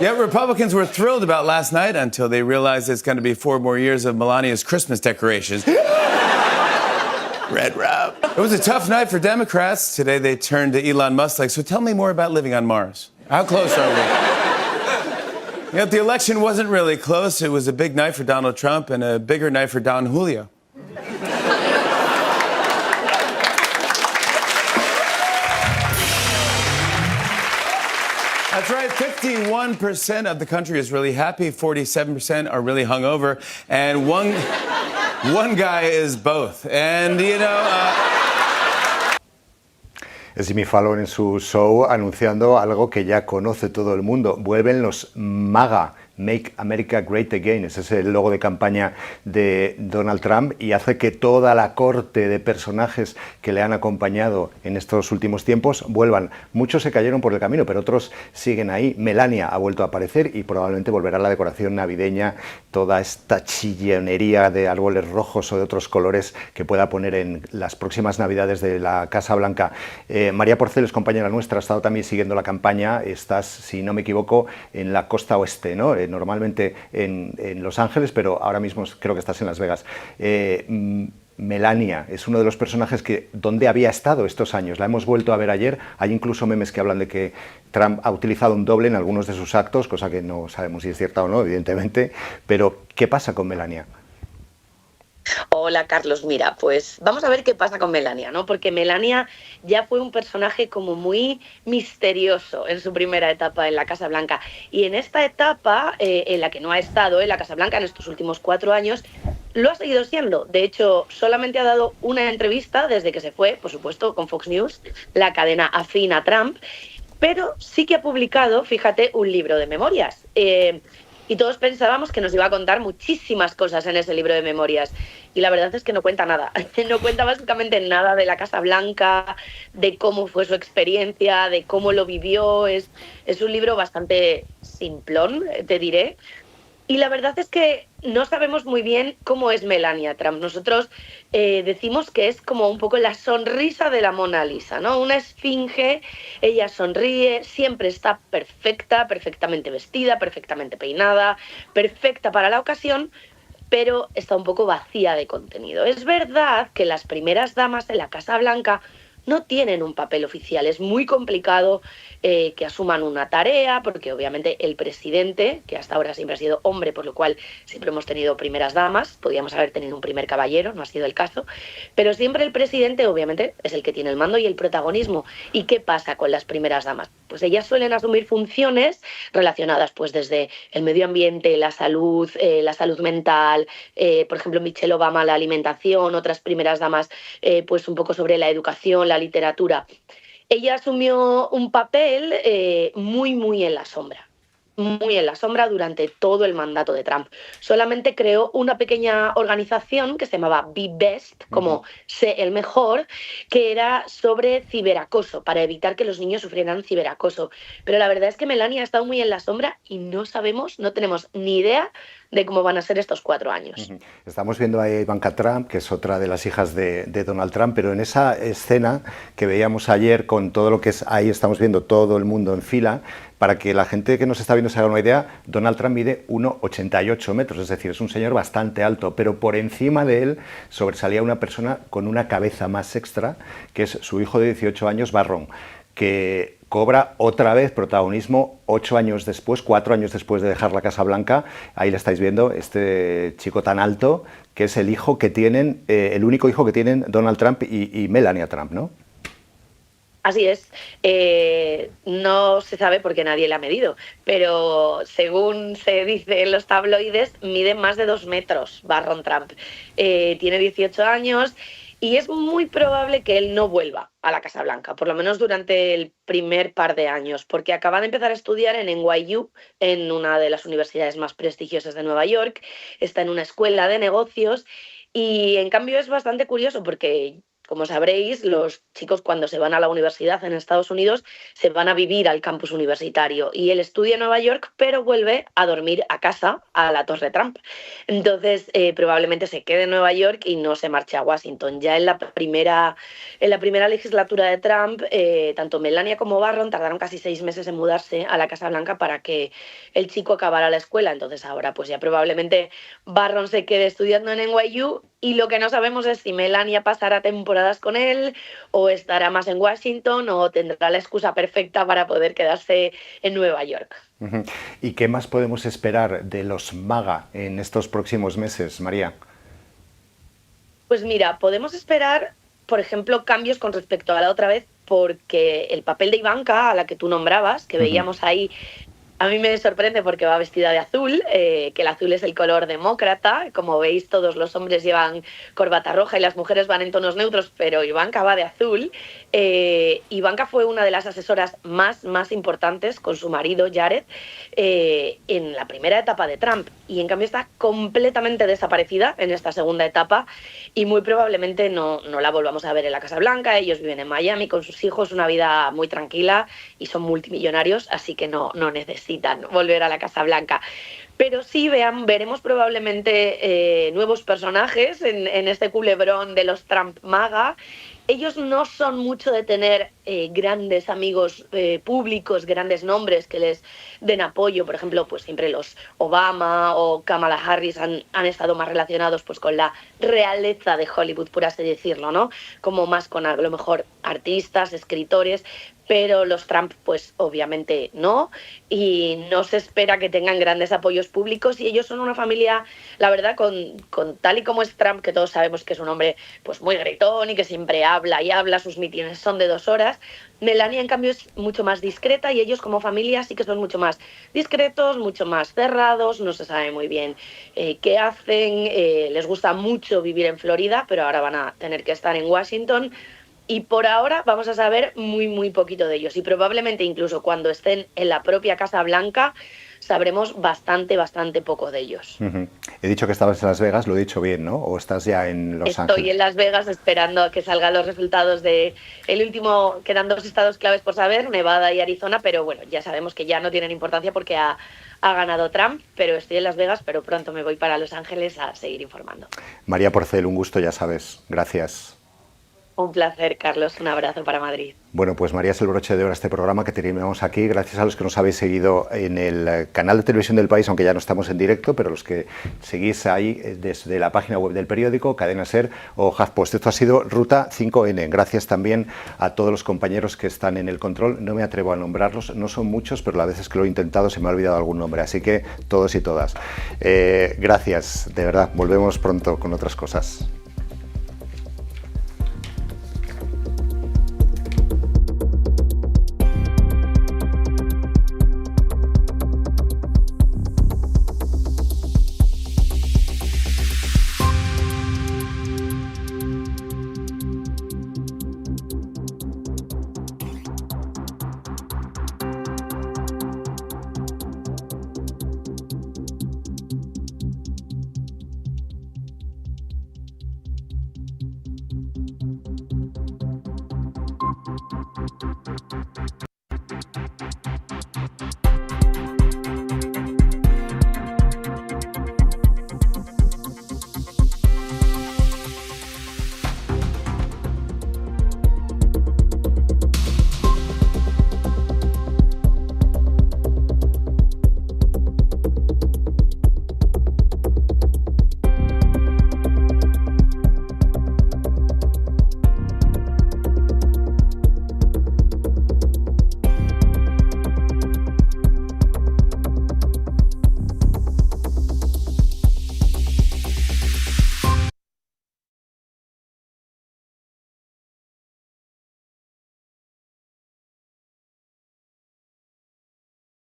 Yet Republicans were thrilled about last night until they realized it's going to be 4 more years of Melania's Christmas decorations. Red Rob. It was a tough night for Democrats. Today they turned to Elon Musk like, so tell me more about living on Mars. How close are we? Yet the election wasn't really close. It was a big night for Donald Trump and a bigger night for Don Julio. That's right, 51% of the country is really happy, 47% are really hungover, and one guy is both. And, you know... Es Jimmy Fallon en su show anunciando algo que ya conoce todo el mundo. Vuelven los MAGA, Make America Great Again. Ese es el logo de campaña de Donald Trump y hace que toda la corte de personajes que le han acompañado en estos últimos tiempos vuelvan. Muchos se cayeron por el camino, pero otros siguen ahí. Melania ha vuelto a aparecer y probablemente volverá la decoración navideña, toda esta chillonería de árboles rojos o de otros colores que pueda poner en las próximas Navidades de la Casa Blanca. María Porcel es compañera nuestra, ha estado también siguiendo la campaña. Estás, si no me equivoco, en la costa oeste, ¿no? Normalmente en Los Ángeles, pero ahora mismo creo que estás en Las Vegas. Melania es uno de los personajes donde había estado estos años. La hemos vuelto a ver ayer. Hay incluso memes que hablan de que Trump ha utilizado un doble en algunos de sus actos, cosa que no sabemos si es cierta o no, evidentemente. Pero, ¿qué pasa con Melania? Hola Carlos, mira, pues vamos a ver qué pasa con Melania, ¿no? Porque Melania ya fue un personaje como muy misterioso en su primera etapa en la Casa Blanca y en esta etapa en la que no ha estado en la Casa Blanca en estos últimos 4 años, lo ha seguido siendo. De hecho, solamente ha dado una entrevista desde que se fue, por supuesto, con Fox News, la cadena afín a Trump, pero sí que ha publicado, fíjate, un libro de memorias. Y todos pensábamos que nos iba a contar muchísimas cosas en ese libro de memorias. Y la verdad es que no cuenta nada. No cuenta básicamente nada de la Casa Blanca, de cómo fue su experiencia, de cómo lo vivió. Es un libro bastante simplón, te diré. Y la verdad es que no sabemos muy bien cómo es Melania Trump. Nosotros decimos que es como un poco la sonrisa de la Mona Lisa, ¿no? Una esfinge, ella sonríe, siempre está perfecta, perfectamente vestida, perfectamente peinada, perfecta para la ocasión, pero está un poco vacía de contenido. Es verdad que las primeras damas de la Casa Blanca no tienen un papel oficial. Es muy complicado que asuman una tarea, porque obviamente el presidente, que hasta ahora siempre ha sido hombre, por lo cual siempre hemos tenido primeras damas, podríamos haber tenido un primer caballero, no ha sido el caso, pero siempre el presidente obviamente es el que tiene el mando y el protagonismo. ¿Y qué pasa con las primeras damas? Pues ellas suelen asumir funciones relacionadas pues desde el medio ambiente, la salud mental, por ejemplo Michelle Obama, la alimentación, otras primeras damas pues un poco sobre la educación, la literatura. Ella asumió un papel muy en la sombra. Muy en la sombra durante todo el mandato de Trump. Solamente creó una pequeña organización que se llamaba Be Best, como Sé el Mejor, que era sobre ciberacoso, para evitar que los niños sufrieran ciberacoso. Pero la verdad es que Melania ha estado muy en la sombra y no tenemos ni idea de cómo van a ser estos 4 años. Estamos viendo a Ivanka Trump, que es otra de las hijas de Donald Trump, pero en esa escena que veíamos ayer con todo lo que es, ahí estamos viendo todo el mundo en fila, para que la gente que nos está viendo se haga una idea, Donald Trump mide 1,88 metros, es decir, es un señor bastante alto, pero por encima de él sobresalía una persona con una cabeza más extra, que es su hijo de 18 años, Barron, que cobra otra vez protagonismo 4 años después de dejar la Casa Blanca. Ahí le estáis viendo, este chico tan alto, que es el hijo que tienen, el único hijo que tienen Donald Trump y Melania Trump, ¿no? Así es, no se sabe porque nadie la ha medido, pero según se dice en los tabloides, mide más de 2 metros Barron Trump. Tiene 18 años y es muy probable que él no vuelva a la Casa Blanca, por lo menos durante el primer par de años, porque acaba de empezar a estudiar en NYU, en una de las universidades más prestigiosas de Nueva York, está en una escuela de negocios y en cambio es bastante curioso porque, como sabréis, los chicos cuando se van a la universidad en Estados Unidos se van a vivir al campus universitario y él estudia en Nueva York pero vuelve a dormir a casa, a la Torre Trump. Entonces probablemente se quede en Nueva York y no se marche a Washington. Ya en la primera legislatura de Trump, tanto Melania como Barron tardaron casi 6 meses en mudarse a la Casa Blanca para que el chico acabara la escuela. Entonces ahora pues ya probablemente Barron se quede estudiando en NYU y lo que no sabemos es si Melania pasará temporadas con él o estará más en Washington o tendrá la excusa perfecta para poder quedarse en Nueva York. ¿Y qué más podemos esperar de los MAGA en estos próximos meses, María? Pues mira, podemos esperar, por ejemplo, cambios con respecto a la otra vez, porque el papel de Ivanka, a la que tú nombrabas, que veíamos ahí, a mí me sorprende porque va vestida de azul, que el azul es el color demócrata. Como veis, todos los hombres llevan corbata roja y las mujeres van en tonos neutros, pero Ivanka va de azul. Ivanka fue una de las asesoras más importantes con su marido, Jared, en la primera etapa de Trump. Y en cambio está completamente desaparecida en esta segunda etapa y muy probablemente no la volvamos a ver en la Casa Blanca. Ellos viven en Miami con sus hijos, una vida muy tranquila y son multimillonarios, así que no necesitan volver a la Casa Blanca. Pero sí veremos probablemente nuevos personajes en este culebrón de los Trump MAGA. Ellos no son mucho de tener grandes amigos públicos, grandes nombres que les den apoyo. Por ejemplo, pues siempre los Obama o Kamala Harris han estado más relacionados pues con la realeza de Hollywood, por así decirlo, ¿no? Como más con a lo mejor artistas, escritores, pero los Trump pues obviamente no, y no se espera que tengan grandes apoyos públicos y ellos son una familia, la verdad, con tal y como es Trump, que todos sabemos que es un hombre pues muy gritón y que siempre habla y habla, sus mítines son de 2 horas. Melania en cambio es mucho más discreta y ellos como familia sí que son mucho más discretos, mucho más cerrados, no se sabe muy bien qué hacen, les gusta mucho vivir en Florida, pero ahora van a tener que estar en Washington. Y por ahora vamos a saber muy poquito de ellos y probablemente incluso cuando estén en la propia Casa Blanca sabremos bastante poco de ellos. He dicho que estabas en Las Vegas, lo he dicho bien, ¿no? ¿O estás ya en Los Ángeles? Estoy en Las Vegas esperando a que salgan los resultados de el último, quedan 2 estados claves por saber, Nevada y Arizona, pero bueno, ya sabemos que ya no tienen importancia porque ha ganado Trump, pero estoy en Las Vegas, pero pronto me voy para Los Ángeles a seguir informando. María Porcel, un gusto, ya sabes. Gracias. Un placer, Carlos. Un abrazo para Madrid. Bueno, pues María es el broche de oro a este programa que terminamos aquí. Gracias a los que nos habéis seguido en el canal de televisión del País, aunque ya no estamos en directo, pero los que seguís ahí desde la página web del periódico, Cadena SER o HuffPost. Esto ha sido Ruta 5N. Gracias también a todos los compañeros que están en el control. No me atrevo a nombrarlos, no son muchos, pero las veces que lo he intentado se me ha olvidado algún nombre. Así que todos y todas. Gracias, de verdad. Volvemos pronto con otras cosas.